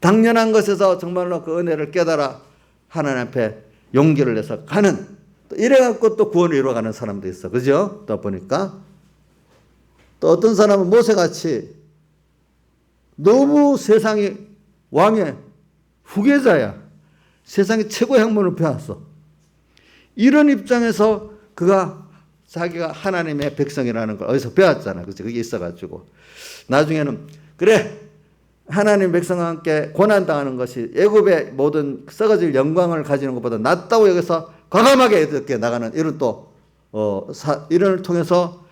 당연한 것에서 정말로 그 은혜를 깨달아 하나님 앞에 용기를 내서 가는, 또 이래갖고 또 구원을 이루어가는 사람도 있어. 그죠? 또 보니까 또 어떤 사람은 모세같이 너무 세상이 왕의 후계자야. 세상의 최고의 학문을 배웠어. 이런 입장에서 그가 자기가 하나님의 백성이라는 걸 어디서 배웠잖아. 그치? 그게 있어가지고. 나중에는, 그래, 하나님 백성과 함께 고난당하는 것이 애굽의 모든 썩어질 영광을 가지는 것보다 낫다고 여기서 과감하게 이렇게 나가는 이런 또, 이런을 통해서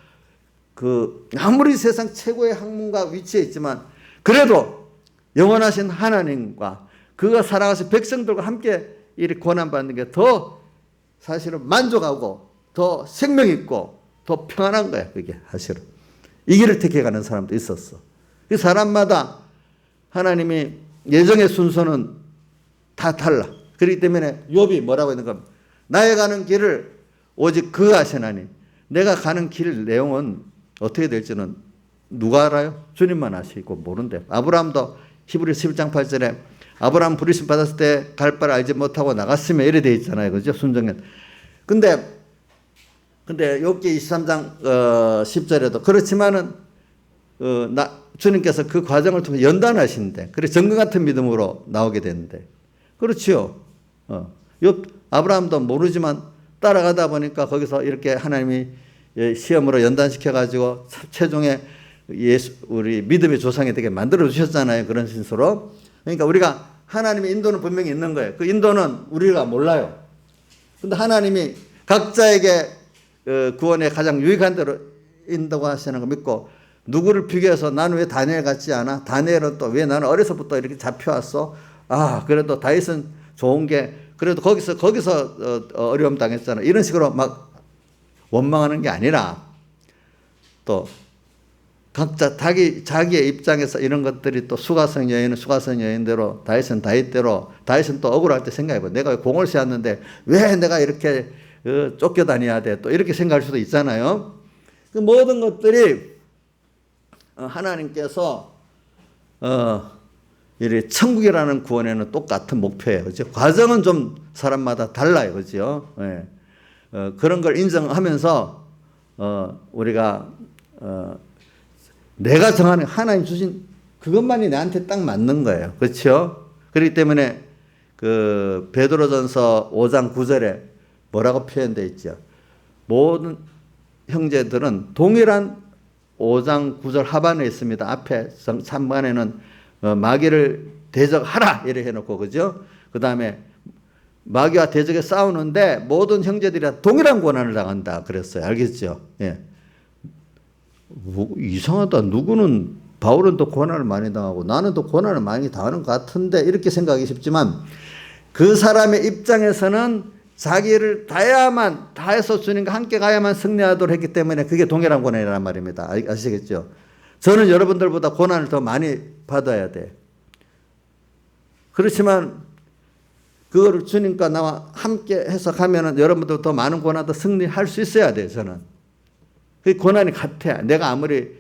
아무리 세상 최고의 학문과 위치에 있지만 그래도 영원하신 하나님과 그가 살아가신 백성들과 함께 이렇게 고난받는 게 더 사실은 만족하고 더 생명 있고 더 평안한 거야. 그게 사실은. 이 길을 택해가는 사람도 있었어. 그 사람마다 하나님이 예정의 순서는 다 달라. 그렇기 때문에 욥이 뭐라고 했는 겁니까? 나의 가는 길을 오직 그 아시나니 내가 가는 길 내용은 어떻게 될지는 누가 알아요? 주님만 아시고 모른대. 아브라함도 히브리서 11장 8절에 아브라함 부르심 받았을 때 갈 바를 알지 못하고 나갔으며 이래 돼 있잖아요. 그죠? 순종은. 근데 욥기 23장 10절에도 그렇지만은 주님께서 그 과정을 통해 연단하시는데 그래서 정금 같은 믿음으로 나오게 되는데 그렇지요. 아브라함도 모르지만 따라가다 보니까 거기서 이렇게 하나님이 시험으로 연단시켜 가지고 최종에 우리 믿음의 조상이 되게 만들어 주셨잖아요. 그런 신수로. 그러니까 우리가 하나님의 인도는 분명히 있는 거예요. 그 인도는 우리가 몰라요. 근데 하나님이 각자에게 구원에 가장 유익한 대로 인도하시는 거 믿고 누구를 비교해서 나는 왜 다니엘 같지 않아? 다니엘은 또 왜 나는 어려서부터 이렇게 잡혀왔어? 그래도 다윗은 좋은 게 그래도 거기서 어려움 당했잖아. 이런 식으로 막 원망하는 게 아니라 또 각자 자기의 입장에서 이런 것들이 또 수가성 여인은 수가성 여인대로 다윗은 다윗대로 다윗은 또 억울할 때 생각해봐. 내가 왜 공을 세웠는데 왜 내가 이렇게 쫓겨다녀야 돼? 또 이렇게 생각할 수도 있잖아요. 그 모든 것들이 하나님께서 이 천국이라는 구원에는 똑같은 목표예요. 그죠? 과정은 좀 사람마다 달라요. 그죠? 예. 그런 걸 인정하면서 우리가 내가 정하는 하나님 주신 그것만이 나한테 딱 맞는 거예요. 그렇죠? 그렇기 때문에 그 베드로전서 5장 9절에 뭐라고 표현되어 있죠? 모든 형제들은 동일한 5장 9절 하반에 있습니다. 앞에 3반에는 마귀를 대적하라 이래 해놓고 그죠? 그 다음에 마귀와 대적에 싸우는데 모든 형제들이 동일한 고난을 당한다 그랬어요. 알겠죠? 예. 이상하다. 누구는 바울은 또 고난을 많이 당하고 나는 또 고난을 많이 당하는 것 같은데 이렇게 생각하기 쉽지만 그 사람의 입장에서는 자기를 다해서 주님과 함께 가야만 승리하도록 했기 때문에 그게 동일한 고난이란 말입니다. 아시겠죠? 저는 여러분들보다 고난을 더 많이 받아야 돼. 그렇지만 그거를 주님과 나와 함께 해서 가면은 여러분들 더 많은 고난도 승리할 수 있어야 돼요. 저는. 그 고난이 같아. 내가 아무리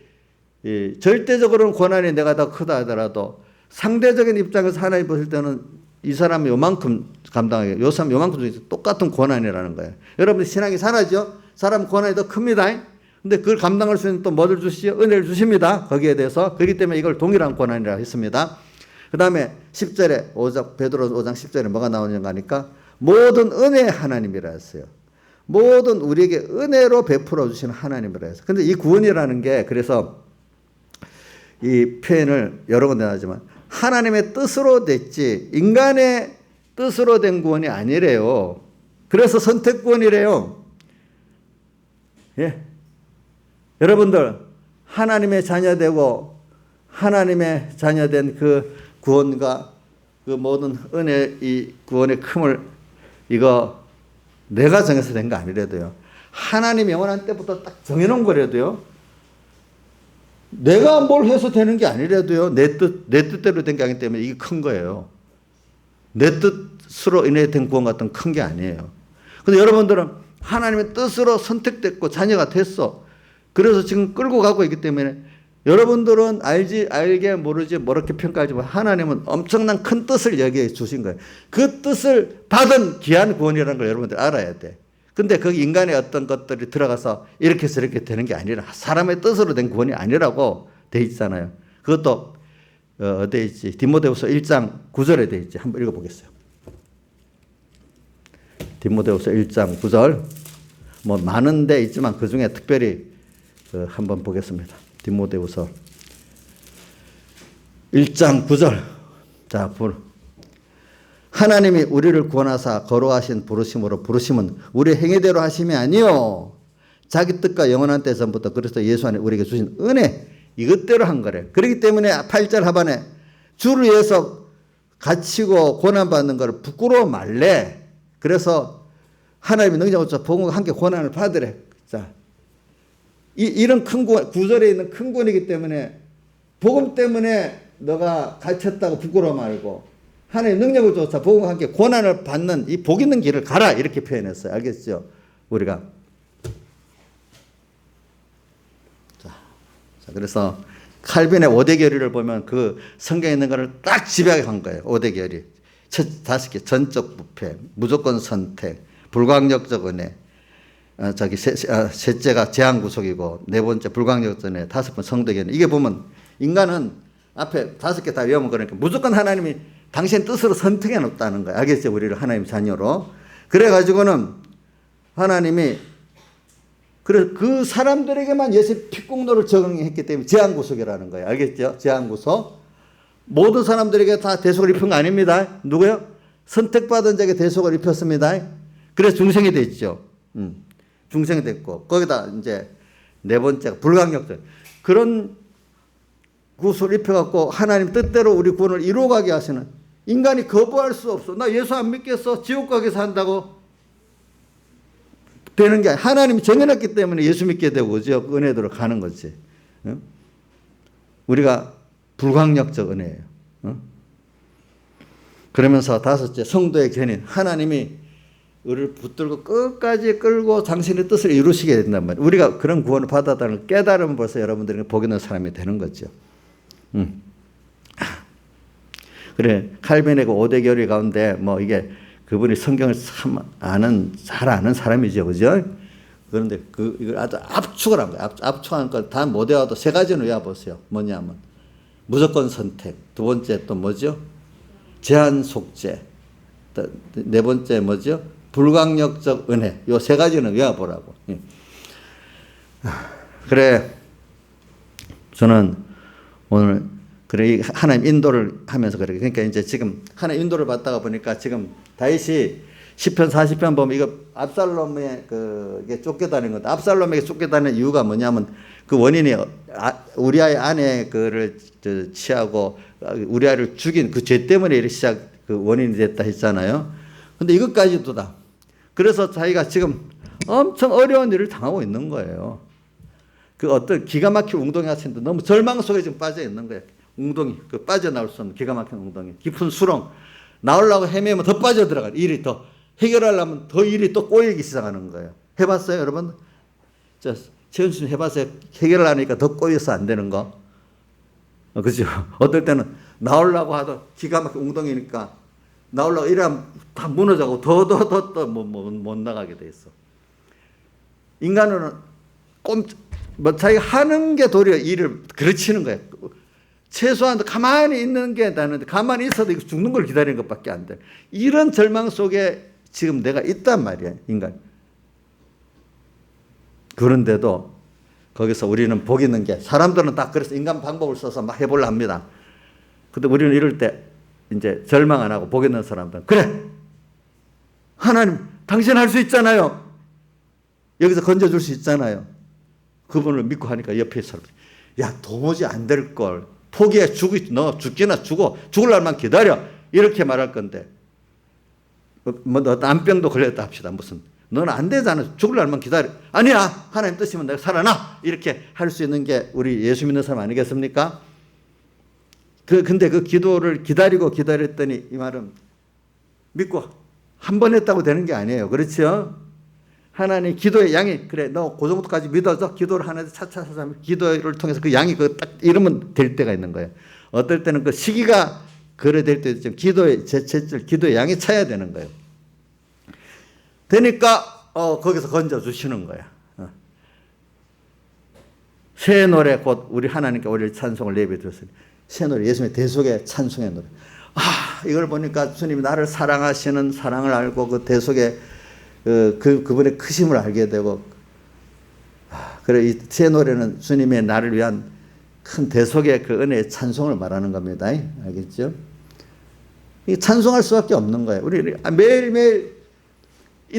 절대적으로는 고난이 내가 더 크다 하더라도 상대적인 입장에서 하나님 보실 때는 이 사람이 요만큼 감당하게, 요 사람 요만큼 중에서 똑같은 고난이라는 거예요. 여러분 신앙이 사라져? 사람 고난이 더 큽니다. 근데 그걸 감당할 수 있는 또 뭐를 주시죠? 은혜를 주십니다. 거기에 대해서. 그렇기 때문에 이걸 동일한 고난이라 했습니다. 그 다음에 10절에 베드로 5장 10절에 뭐가 나오는가 하니까 모든 은혜의 하나님이라 했어요. 모든 우리에게 은혜로 베풀어 주시는 하나님이라 해서. 근데 이 구원이라는 게 그래서 이 표현을 여러 군데 하지만 하나님의 뜻으로 됐지 인간의 뜻으로 된 구원이 아니래요. 그래서 선택구원이래요. 예. 여러분들 하나님의 자녀되고 하나님의 자녀된 그 구원과 그 모든 은혜 이 구원의 큼을 이거 내가 정해서 된 거 아니래도요. 하나님 영원한 때부터 딱 정해놓은 거래도요. 내가 뭘 해서 되는 게 아니래도요. 내 뜻대로 된 게 아니기 때문에 이게 큰 거예요. 내 뜻으로 인해 된 구원 같은 큰 게 아니에요. 근데 여러분들은 하나님의 뜻으로 선택됐고 자녀가 됐어. 그래서 지금 끌고 가고 있기 때문에 여러분들은 알게 모르지 모르게 평가하지만 하나님은 엄청난 큰 뜻을 여기에 주신 거예요. 그 뜻을 받은 귀한 구원이라는 걸 여러분들 알아야 돼. 근데 그 인간의 어떤 것들이 들어가서 이렇게 저렇게 되는 게 아니라 사람의 뜻으로 된 구원이 아니라고 돼 있잖아요. 그것도 어디에 있지? 디모데후서 1장 9절에 돼 있지. 한번 읽어보겠어요. 디모데후서 1장 9절. 뭐 많은 데 있지만 그 중에 특별히 한번 보겠습니다. 디모데후서 1장 9절. 자, 하나님이 우리를 구원하사 거룩하신 부르심으로 부르심은 우리 행위대로 하심이 아니요 자기 뜻과 영원한 때 전부터 그리스도 예수 안에 우리에게 주신 은혜 이것대로 한 거래. 그렇기 때문에 8절 하반에 주를 위해서 갇히고 고난받는 걸 부끄러워 말래. 그래서 하나님의 능력을 줘 복음과 함께 고난을 받으래. 자, 이런 큰 구원, 9절에 있는 큰 구원이기 때문에 복음 때문에 너가 갇혔다고 부끄러워 말고 하나님의 능력을 줘서 복음과 함께 고난을 받는 이 복 있는 길을 가라 이렇게 표현했어요. 알겠죠? 우리가 자 그래서 칼빈의 5대 결의를 보면 그 성경에 있는 것을 딱 집약한 거예요. 5대 결의. 첫 5개 전적 부패, 무조건 선택, 불강력적 은혜, 셋째가 제한 구속이고 네 번째 불강력적 은혜, 다섯 번 성도의 은혜. 이게 보면 인간은 앞에 5개 다 외우면 그러니까 무조건 하나님이 당신 뜻으로 선택해 놓았다는 거예요. 알겠죠? 우리를 하나님 자녀로. 그래가지고는 하나님이 그 사람들에게만 예수의 피공로를 적용했기 때문에 제한구속이라는 거예요. 알겠죠? 제한구속. 모든 사람들에게 다 대속을 입힌 거 아닙니다. 누구요? 선택받은 자에게 대속을 입혔습니다. 그래서 중생이 됐죠. 중생이 됐고 거기다 이제 네 번째가 불강력적 그런 구속을 입혀갖고 하나님 뜻대로 우리 구원을 이루어가게 하시는 인간이 거부할 수 없어. 나 예수 안 믿겠어. 지옥 가게 산다고 되는 게 아니라 하나님이 정해놨기 때문에 예수 믿게 되고 그죠? 은혜대로 가는 거지. 응? 우리가 불강력적 은혜예요. 응? 그러면서 다섯째 성도의 견인. 하나님이 우리를 붙들고 끝까지 끌고 당신의 뜻을 이루시게 된단 말이에요. 우리가 그런 구원을 받았다는 깨달으면 벌써 여러분들이 복 있는 사람이 되는 거죠. 그래 칼빈의 그 5대 결의 가운데 뭐 이게 그분이 성경을 참 잘 아는 사람이죠, 그죠? 그런데 이걸 아주 압축을 한 거예요. 압축한 걸 다 못 외워도 세 가지는 외워보세요. 뭐냐면 무조건 선택, 두 번째 또 뭐죠? 제한 속죄, 네 번째 뭐죠? 불강력적 은혜. 요 세 가지는 외워보라고. 그래 저는 오늘 그래 하나님 인도를 하면서 그래. 그러니까 이제 지금 하나님 인도를 받다가 보니까 지금 다윗이 시편 40편 보면 이거 압살롬에 그게 쫓겨다니는 건데 압살롬에게 쫓겨다니는 이유가 뭐냐면 그 원인이 우리아의 아내 그를 취하고 우리아를 죽인 그 죄 때문에 이렇게 그 원인이 됐다 했잖아요. 근데 이것까지도다. 그래서 자기가 지금 엄청 어려운 일을 당하고 있는 거예요. 그 어떤 기가 막힌 웅덩이 같은데 너무 절망 속에 지금 빠져 있는 거예요. 웅덩이, 그 빠져나올 수 없는 기가 막힌 웅덩이, 깊은 수렁. 나오려고 헤매면 더 빠져들어가. 일이 더, 해결하려면 더 일이 또 꼬이기 시작하는 거예요. 해봤어요, 여러분? 최은수 씨 해봤어요? 해결을 하니까 더 꼬여서 안 되는 거? 그죠? 어떨 때는 나오려고 하도 기가 막힌 웅덩이니까 나오려고 이러면 다 무너져가고 더 못 나가게 돼 있어. 인간은 자기가 하는 게 도리어 일을 그르치는 거예요. 최소한 가만히 있는 게 나는데 가만히 있어도 죽는 걸 기다리는 것밖에 안 돼. 이런 절망 속에 지금 내가 있단 말이야, 인간. 그런데도 거기서 우리는 복 있는 게 사람들은 다 그래서 인간 방법을 써서 막 해보려 합니다. 근데 우리는 이럴 때 이제 절망 안 하고 복 있는 사람들은 그래! 하나님, 당신 할 수 있잖아요. 여기서 건져줄 수 있잖아요. 그분을 믿고 하니까 옆에 사람 야 도무지 안 될 걸 포기해 너 죽기나 죽을 날만 기다려 이렇게 말할 건데 뭐 너 난병도 걸렸다 합시다. 무슨 너는 안 되잖아. 죽을 날만 기다려. 아니야 하나님 뜻이면 내가 살아나 이렇게 할 수 있는 게 우리 예수 믿는 사람 아니겠습니까? 근데 그 기도를 기다렸더니 이 말은 믿고 한 번 했다고 되는 게 아니에요. 그렇죠? 하나님 기도의 양이 그래 너 그 정도까지 믿어서 기도를 하는데 차차차차 기도를 통해서 그 양이 그 딱 이러면 될 때가 있는 거예요. 어떨 때는 그 시기가 그래 될 때도 좀 기도의 제철 기도의 양이 차야 되는 거예요. 되니까 거기서 건져 주시는 거야. 새 노래 곧 우리 하나님께 우리 찬송을 예배 드렸으니 새 노래 예수님의 대속의 찬송의 노래. 이걸 보니까 주님이 나를 사랑하시는 사랑을 알고 그 대속의 그분의 크심을 알게 되고 그래 이 새 노래는 주님의 나를 위한 큰 대속의 그 은혜의 찬송을 말하는 겁니다. 알겠죠? 이 찬송할 수밖에 없는 거예요. 우리 매일매일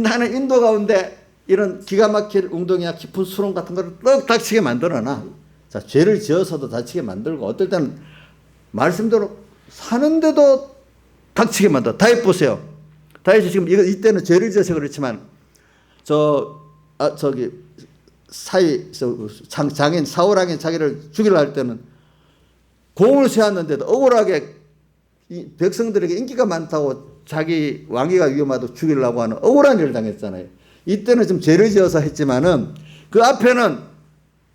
하나님 인도 가운데 이런 기가 막힐 웅덩이나 깊은 수렁 같은 거를 떡 닥치게 만들어놔. 자, 죄를 지어서도 닥치게 만들고 어떨 때는 말씀대로 사는데도 닥치게 만들어. 다윗 보세요. 다윗이 지금 이때는 죄를 지어서 그렇지만 저기 장인 사울 왕이 자기를 죽이려 할 때는 공을 세웠는데도 억울하게 이 백성들에게 인기가 많다고 자기 왕위가 위험하다고 죽이려고 하는 억울한 일을 당했잖아요. 이때는 좀 죄를 지어서 했지만은 그 앞에는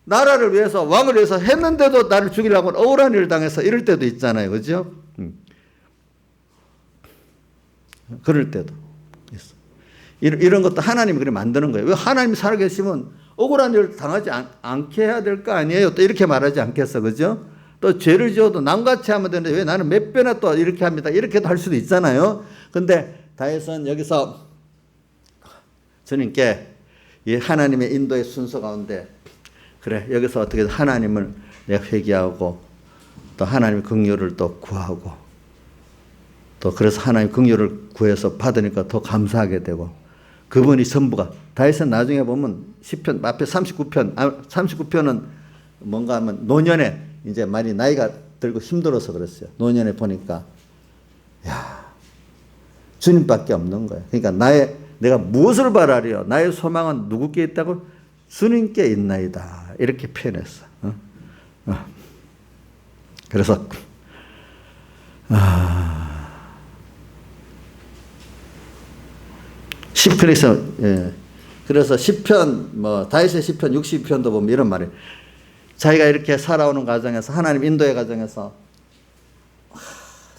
나라를 위해서 왕을 위해서 했는데도 나를 죽이려고 하는 억울한 일을 당해서 이럴 때도 있잖아요. 그죠? 그럴 때도 있어. 이런 것도 하나님이 그래 만드는 거예요. 왜 하나님이 살아계시면 억울한 일을 당하지 않게 해야 될 거 아니에요? 또 이렇게 말하지 않겠어. 그죠? 또 죄를 지어도 남같이 하면 되는데 왜 나는 몇 배나 또 이렇게 합니다. 이렇게도 할 수도 있잖아요. 근데 다윗은 여기서 주님께 이 하나님의 인도의 순서 가운데 그래 여기서 어떻게 하나님을 내가 회개하고 또 하나님의 긍휼을 또 구하고 또 그래서 하나님 긍휼을 구해서 받으니까 더 감사하게 되고 그분이 전부가 다윗은 나중에 보면 시편 앞에 39편은 뭔가 하면 노년에 이제 많이 나이가 들고 힘들어서 그랬어요. 노년에 보니까 야 주님밖에 없는 거예요. 그러니까 내가 무엇을 바라리요? 나의 소망은 누구께 있다고? 주님께 있나이다. 이렇게 표현했어. 그래서 시편에서 그래서 시편 다윗의 시편 60편도 보면 이런 말이에요. 자기가 이렇게 살아오는 과정에서 하나님 인도의 과정에서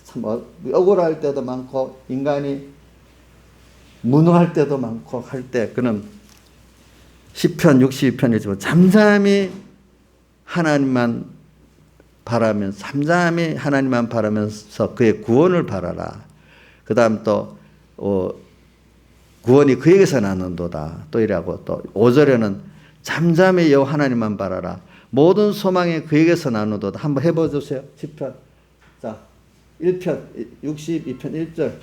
참 억울할 때도 많고 인간이 무능할 때도 많고 할 때 그는 시편 62편이지만 잠잠히 하나님만 바라면서 잠잠히 하나님만 바라면서 그의 구원을 바라라. 그 다음 또 구원이 그에게서 나는도다. 또 이라고 또 5절에는 잠잠히 여호와 하나님만 바라라. 모든 소망이 그에게서 나누도다. 한번 해보세요. 10편. 자, 1편, 62편 1절.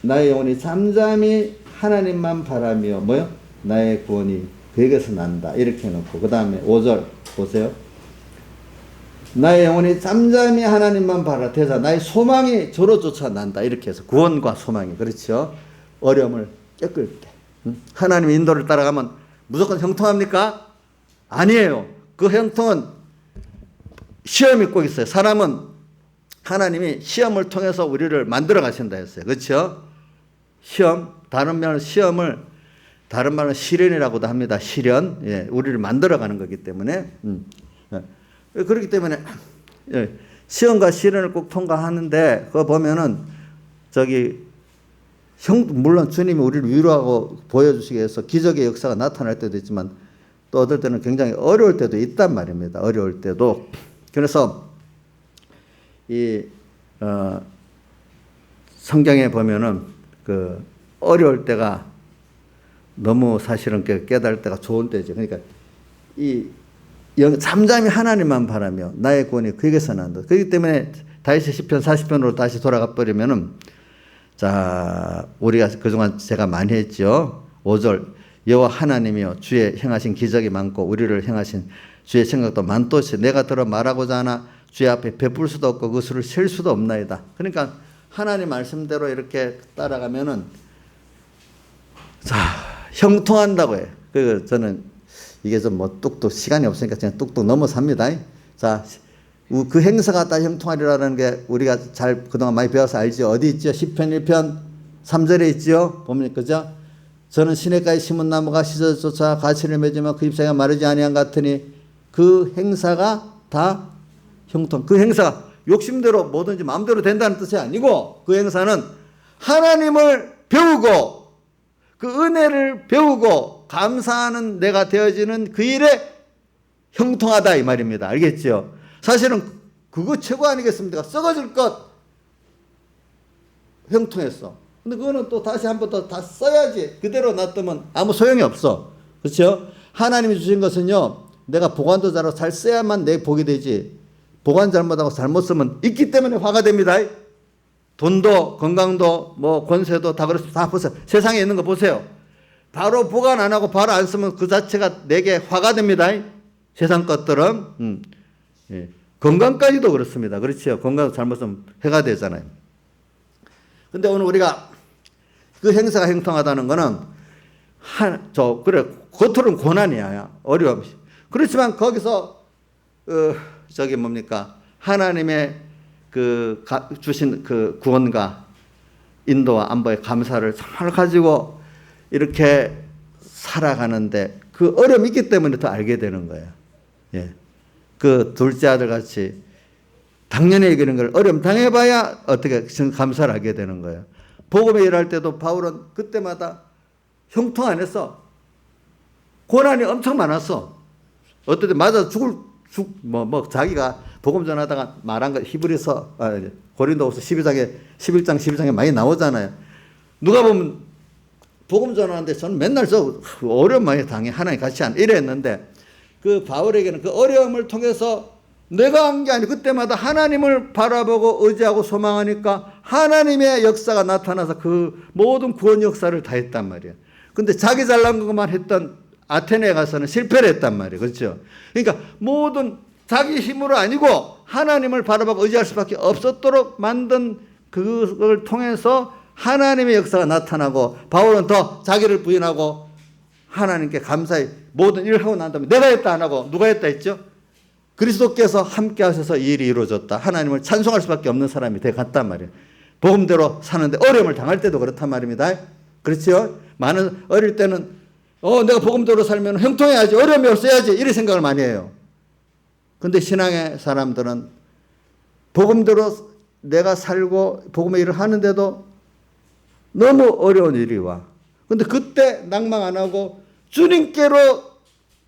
나의 영혼이 잠잠히 하나님만 바라며, 뭐요? 나의 구원이 그에게서 난다. 이렇게 해놓고, 그 다음에 5절 보세요. 나의 영혼이 잠잠히 하나님만 바라. 대사, 나의 소망이 저로 쫓아난다. 이렇게 해서 구원과 소망이. 그렇죠? 어려움을 꺾을 때. 하나님의 인도를 따라가면 무조건 형통합니까? 아니에요. 그 형통은 시험이 꼭 있어요. 사람은 하나님이 시험을 통해서 우리를 만들어 가신다 했어요. 그렇죠? 시험, 다른 말로 시험을 다른 말로 시련이라고도 합니다. 시련, 예, 우리를 만들어 가는 거기 때문에 그렇기 때문에 시험과 시련을 꼭 통과하는데 그거 보면은 물론 주님이 우리를 위로하고 보여주시기 위해서 기적의 역사가 나타날 때도 있지만 또 어떨 때는 굉장히 어려울 때도 있단 말입니다. 어려울 때도. 그래서 성경에 보면은 그 어려울 때가 너무 사실은 깨달을 때가 좋은 때죠. 그러니까 잠잠히 하나님만 바라며 나의 구원이 그에게서 난다. 그렇기 때문에 다윗의 시편 40편으로 다시 돌아가 버리면은 자, 우리가 그동안 제가 많이 했죠. 5절 여호와 하나님이여 주의 행하신 기적이 많고 우리를 행하신 주의 생각도 많도시 내가 들어 말하고자 하나 주의 앞에 베풀 수도 없고 그 수를 셀 수도 없나이다. 그러니까 하나님 말씀대로 이렇게 따라가면은 자 형통한다고 해요. 저는 이게 좀 뚝뚝 시간이 없으니까 그냥 뚝뚝 넘어삽니다. 자, 그 행사가 다 형통하리라는 게 우리가 잘 그동안 많이 배워서 알죠. 어디 있죠? 시편 1편 3절에 있죠. 보면 그죠? 저는 시냇가에 심은 나무가 시절조차 가시를 맺으면 그 잎사귀가 마르지 아니한 같으니 그 행사가 다 형통. 그 행사가 욕심대로 뭐든지 마음대로 된다는 뜻이 아니고 그 행사는 하나님을 배우고 그 은혜를 배우고 감사하는 내가 되어지는 그 일에 형통하다 이 말입니다. 알겠죠? 사실은 그거 최고 아니겠습니까? 썩어질 것 형통했어. 근데 그거는 또 다시 한 번 더 다 써야지. 그대로 놔두면 아무 소용이 없어. 그렇죠? 하나님이 주신 것은요, 내가 보관도 잘하고 잘 써야만 내 복이 되지. 보관 잘못하고 잘못 쓰면 있기 때문에 화가 됩니다. 돈도 건강도 뭐 권세도 다 그렇습니다. 다 보세요. 세상에 있는 거 보세요. 바로 보관 안 하고 바로 안 쓰면 그 자체가 내게 화가 됩니다. 세상 것들은 예. 건강까지도 그렇습니다. 그렇죠? 건강 잘못 쓰면 해가 되잖아요. 근데 오늘 우리가 그 행사가 형통하다는 거는 그래 겉으로는 고난이야, 어려움. 그렇지만 거기서 저기 뭡니까? 하나님의 주신 그 구원과 인도와 안보의 감사를 정말 가지고 이렇게 살아가는데 그 어려움이 있기 때문에 더 알게 되는 거예요. 예. 그 둘째 아들 같이 당연히 이기는 걸 어려움 당해봐야 어떻게 감사를 하게 되는 거예요. 복음에 일할 때도 바울은 그때마다 형통 안 했어. 고난이 엄청 많았어. 어떨 때 맞아 자기가 복음 전하다가 말한 거 히브리서 고린도후서 11장 12장에 많이 나오잖아요. 누가 보면 복음 전하는데 저는 맨날 저 어려움 많이 당해 하나님 같이 이랬는데 그 바울에게는 그 어려움을 통해서 내가 한 게 아니고 그때마다 하나님을 바라보고 의지하고 소망하니까 하나님의 역사가 나타나서 그 모든 구원 역사를 다 했단 말이에요. 근데 자기 잘난 것만 했던 아테네에 가서는 실패를 했단 말이에요. 그렇죠? 그러니까 모든 자기 힘으로 아니고 하나님을 바라보고 의지할 수밖에 없었도록 만든 그걸 통해서 하나님의 역사가 나타나고 바울은 더 자기를 부인하고 하나님께 감사히 모든 일을 하고 난 다음에 내가 했다 안 하고 누가 했다 했죠? 그리스도께서 함께 하셔서 이 일이 이루어졌다. 하나님을 찬송할 수밖에 없는 사람이 되어갔단 말이에요. 복음대로 사는데 어려움을 당할 때도 그렇단 말입니다. 그렇죠? 많은 어릴 때는 내가 복음대로 살면 형통해야지 어려움이 없어야지 이런 생각을 많이 해요. 근데 신앙의 사람들은 복음대로 내가 살고 복음의 일을 하는데도 너무 어려운 일이 와. 근데 그때 낭망 안 하고 주님께로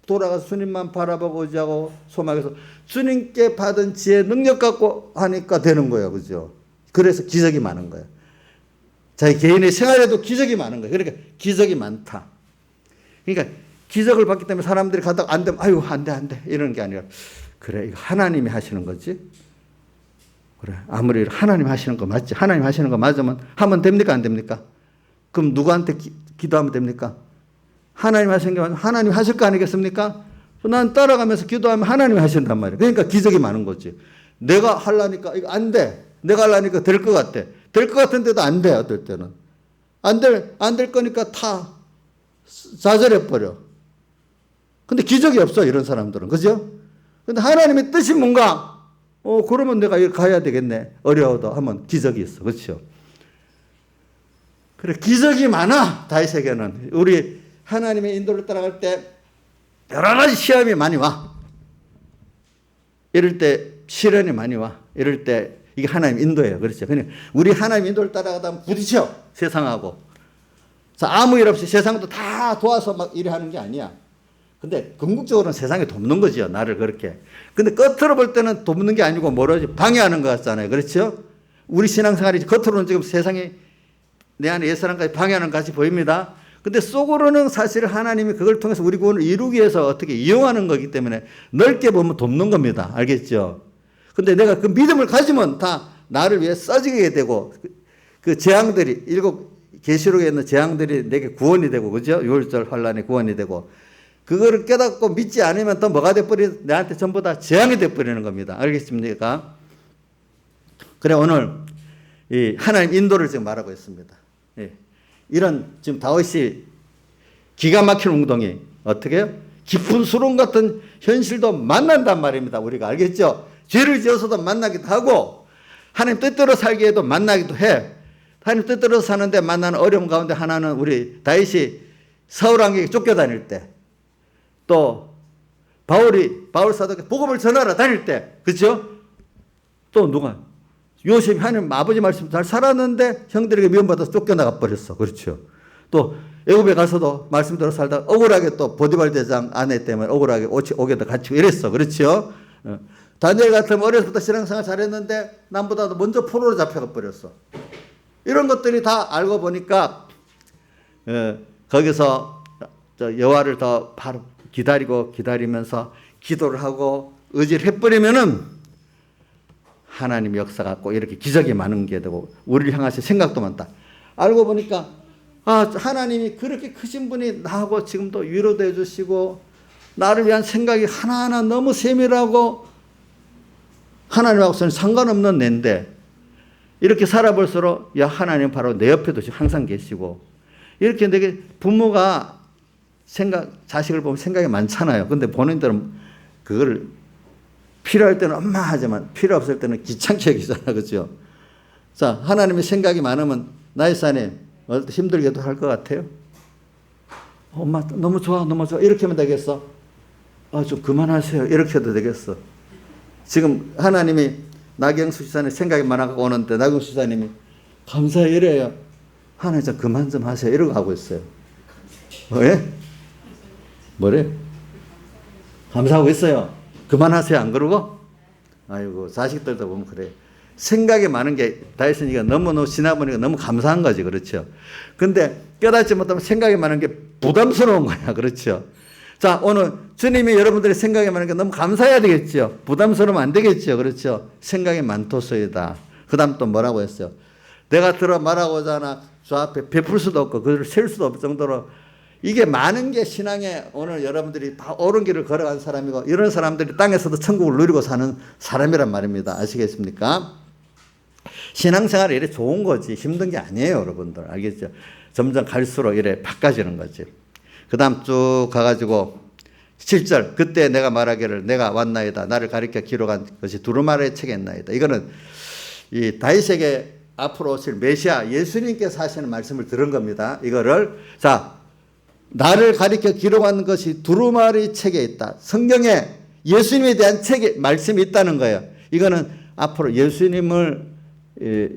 돌아가서 주님만 바라보고 의지하고 소망해서 주님께 받은 지혜 능력 갖고 하니까 되는 거예요. 그죠? 그래서 기적이 많은 거예요. 자기 개인의 생활에도 기적이 많은 거예요. 그러니까 기적이 많다. 그러니까 기적을 받기 때문에 사람들이 가다가 안 되면 아유 안 돼 이러는 게 아니라 그래 이거 하나님이 하시는 거지. 그래 아무리 하나님이 하시는 거 맞지. 하나님 하시는 거 맞으면 하면 됩니까 안 됩니까? 그럼 누구한테 기도하면 됩니까? 하나님 하시는 게 하나님 하실 거 아니겠습니까? 난 따라가면서 기도하면 하나님이 하신단 말이에요. 그러니까 기적이 많은 거지. 내가 하려니까 이거 안 돼. 내가 하려니까 될 것 같아. 될 것 같은데도 안 돼. 어떨 때는. 안 될 거니까 다 좌절해버려. 근데 기적이 없어 이런 사람들은. 그죠? 근데 하나님의 뜻이 뭔가 그러면 내가 이거 가야 되겠네. 어려워도 하면 기적이 있어. 그렇죠? 그래 기적이 많아. 다윗에게는. 우리 하나님의 인도를 따라갈 때 여러 가지 시험이 많이 와. 이럴 때 시련이 많이 와. 이럴 때 이게 하나님 인도예요. 그렇죠? 그냥 우리 하나님 인도를 따라가다 보면 부딪혀. 세상하고. 아무 일 없이 세상도 다 도와서 막 일하는 게 아니야. 근데 궁극적으로는 세상에 돕는 거지요. 나를 그렇게. 근데 겉으로 볼 때는 돕는 게 아니고 뭐라지 방해하는 것 같잖아요. 그렇죠? 우리 신앙생활이 겉으로는 지금 세상이 내 안에 옛사람까지 방해하는 것 같이 보입니다. 근데 속으로는 사실 하나님이 그걸 통해서 우리 구원을 이루기 위해서 어떻게 이용하는 거기 때문에 넓게 보면 돕는 겁니다. 알겠죠? 근데 내가 그 믿음을 가지면 다 나를 위해 써지게 되고 그 재앙들이 일곱 계시록에 있는 재앙들이 내게 구원이 되고 그죠? 유월절 환란의 구원이 되고 그거를 깨닫고 믿지 않으면 또 뭐가 돼버리 내한테 전부 다 재앙이 돼버리는 겁니다. 알겠습니까? 그래 오늘 이 하나님 인도를 지금 말하고 있습니다. 예. 이런 지금 다윗이 기가 막힌 운동이 어떻게 해요? 깊은 수렁 같은 현실도 만난단 말입니다. 우리가 알겠죠? 죄를 지어서도 만나기도 하고 하나님 뜻대로 살기에도 만나기도 해. 하나님 뜻대로 사는데 만나는 어려움 가운데 하나는 우리 다윗이 사울 왕에게 쫓겨다닐 때, 또 바울 사도에게 복음을 전하러 다닐 때, 그렇죠? 또 누가? 요셉이 하나님 아버지 말씀 잘 살았는데 형들에게 미움받아서 쫓겨나가 버렸어. 그렇죠? 또 애굽에 가서도 말씀대로 살다가 억울하게 또 보디발 대장 아내 때문에 억울하게 옥에도 갇히고 이랬어. 그렇죠? 다니엘 같으면 어려서부터 신앙생활 잘했는데 남보다도 먼저 포로로 잡혀가 버렸어. 이런 것들이 다 알고 보니까 거기서 여호와를 더 바로 기다리면서 기도를 하고 의지를 해버리면은 하나님 역사가 꼭 이렇게 기적이 많은 게 되고 우리를 향하신 생각도 많다. 알고 보니까 하나님이 그렇게 크신 분이 나하고 지금도 위로도 해주시고 나를 위한 생각이 하나하나 너무 세밀하고 하나님하고는 상관없는 내인데 이렇게 살아볼수록 하나님 바로 내 옆에도 항상 계시고 이렇게 내게 부모가 자식을 보면 생각이 많잖아요. 근데 본인들은 그걸 필요할 때는 엄마 하지만 필요 없을 때는 귀찮게 여기잖아. 그렇죠? 자, 하나님의 생각이 많으면 나이사님 힘들게도 할 것 같아요. 엄마 너무 좋아 너무 좋아 이렇게 하면 되겠어? 좀 그만하세요 이렇게 해도 되겠어? 지금 하나님이 나경수 지사님 생각이 많아서 오는데 나경수 지사님이 감사해 이래요. 하나님 좀 그만 좀 하세요 이러고 하고 있어요. 왜? 뭐래? 감사하고 있어요. 그만하세요 안 그러고? 아이고 자식들도 보면 그래. 생각이 많은 게 다이슨이가 너무너무 지나보니까 너무 감사한 거지. 그렇죠? 근데 깨닫지 못하면 생각이 많은 게 부담스러운 거야. 그렇죠? 자, 오늘 주님이 여러분들의 생각이 많은 게 너무 감사해야 되겠죠. 부담스러우면 안 되겠죠. 그렇죠? 생각이 많도소이다. 그 다음 또 뭐라고 했어요? 내가 들어 말하고자 하나 저 앞에 베풀 수도 없고 그걸 셀 수도 없을 정도로 이게 많은 게 신앙에 오늘 여러분들이 옳은 길을 걸어간 사람이고 이런 사람들이 땅에서도 천국을 누리고 사는 사람이란 말입니다. 아시겠습니까? 신앙생활이 이래 좋은 거지 힘든 게 아니에요. 여러분들 알겠죠? 점점 갈수록 이래 바꿔지는 거지. 그 다음 쭉 가가지고 7절 그때 내가 말하기를 내가 왔나이다 나를 가리켜 기록한 것이 두루마리의 책에 있나이다. 이거는 이 다윗에게 앞으로 오실 메시아 예수님께서 하시는 말씀을 들은 겁니다. 이거를 자 나를 가리켜 기록한 것이 두루마리 책에 있다. 성경에 예수님에 대한 책에 말씀이 있다는 거예요. 이거는 앞으로 예수님을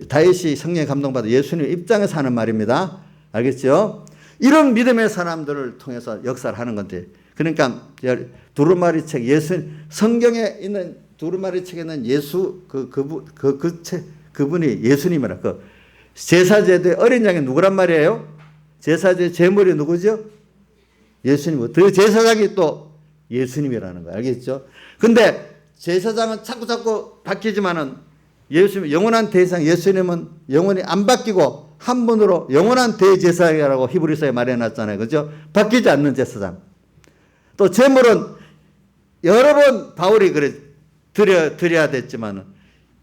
다윗이 성령에 감동받아 예수님 입장에서 하는 말입니다. 알겠죠? 이런 믿음의 사람들을 통해서 역사를 하는 건데 그러니까 두루마리 책 성경에 있는 두루마리 책에는 예수 그분이 예수님이라 그 제사제도의 어린 양이 누구란 말이에요? 제사제 제물이 누구죠? 예수님. 그 제사장이 또 예수님이라는 거예요. 알겠죠? 근데 제사장은 자꾸 바뀌지만은 예수님 영원한 대제사장 예수님은 영원히 안 바뀌고 한 분으로 영원한 대제사장이라고 히브리서에 말해놨잖아요. 그죠? 바뀌지 않는 제사장. 또 제물은 여러 번 바울이 그래 드려야 됐지만은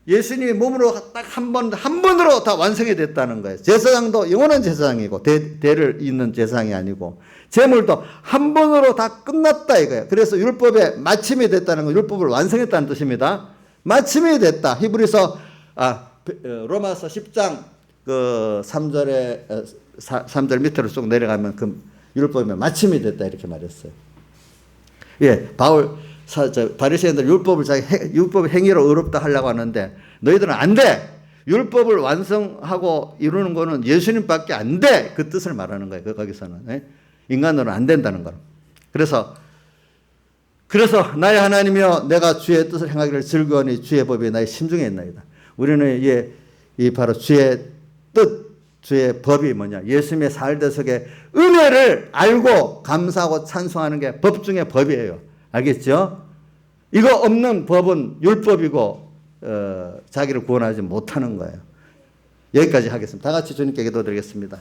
예수님이 몸으로 딱 한 번으로 다 완성이 됐다는 거예요. 제사장도 영원한 제사장이고 대를 잇는 제사장이 아니고 제물도 한 번으로 다 끝났다 이거예요. 그래서 율법에 마침이 됐다는 건 율법을 완성했다는 뜻입니다. 마침이 됐다. 히브리서 로마서 10장 그 3절 밑으로 쭉 내려가면 그 율법이 마침이 됐다 이렇게 말했어요. 예, 바리새인들 율법의 행위로 의롭다 하려고 하는데 너희들은 안 돼. 율법을 완성하고 이루는 거는 예수님밖에 안 돼. 그 뜻을 말하는 거예요. 거기서는. 예? 인간으로는 안 된다는 거. 그래서 나의 하나님이여 내가 주의 뜻을 행하기를 즐거워하니 주의 법이 나의 심중에 있나이다. 우리는 이 바로 주의 뜻, 주의 법이 뭐냐. 예수님의 살대석의 은혜를 알고 감사하고 찬송하는 게 법 중에 법이에요. 알겠죠? 이거 없는 법은 율법이고 자기를 구원하지 못하는 거예요. 여기까지 하겠습니다. 다 같이 주님께 기도드리겠습니다.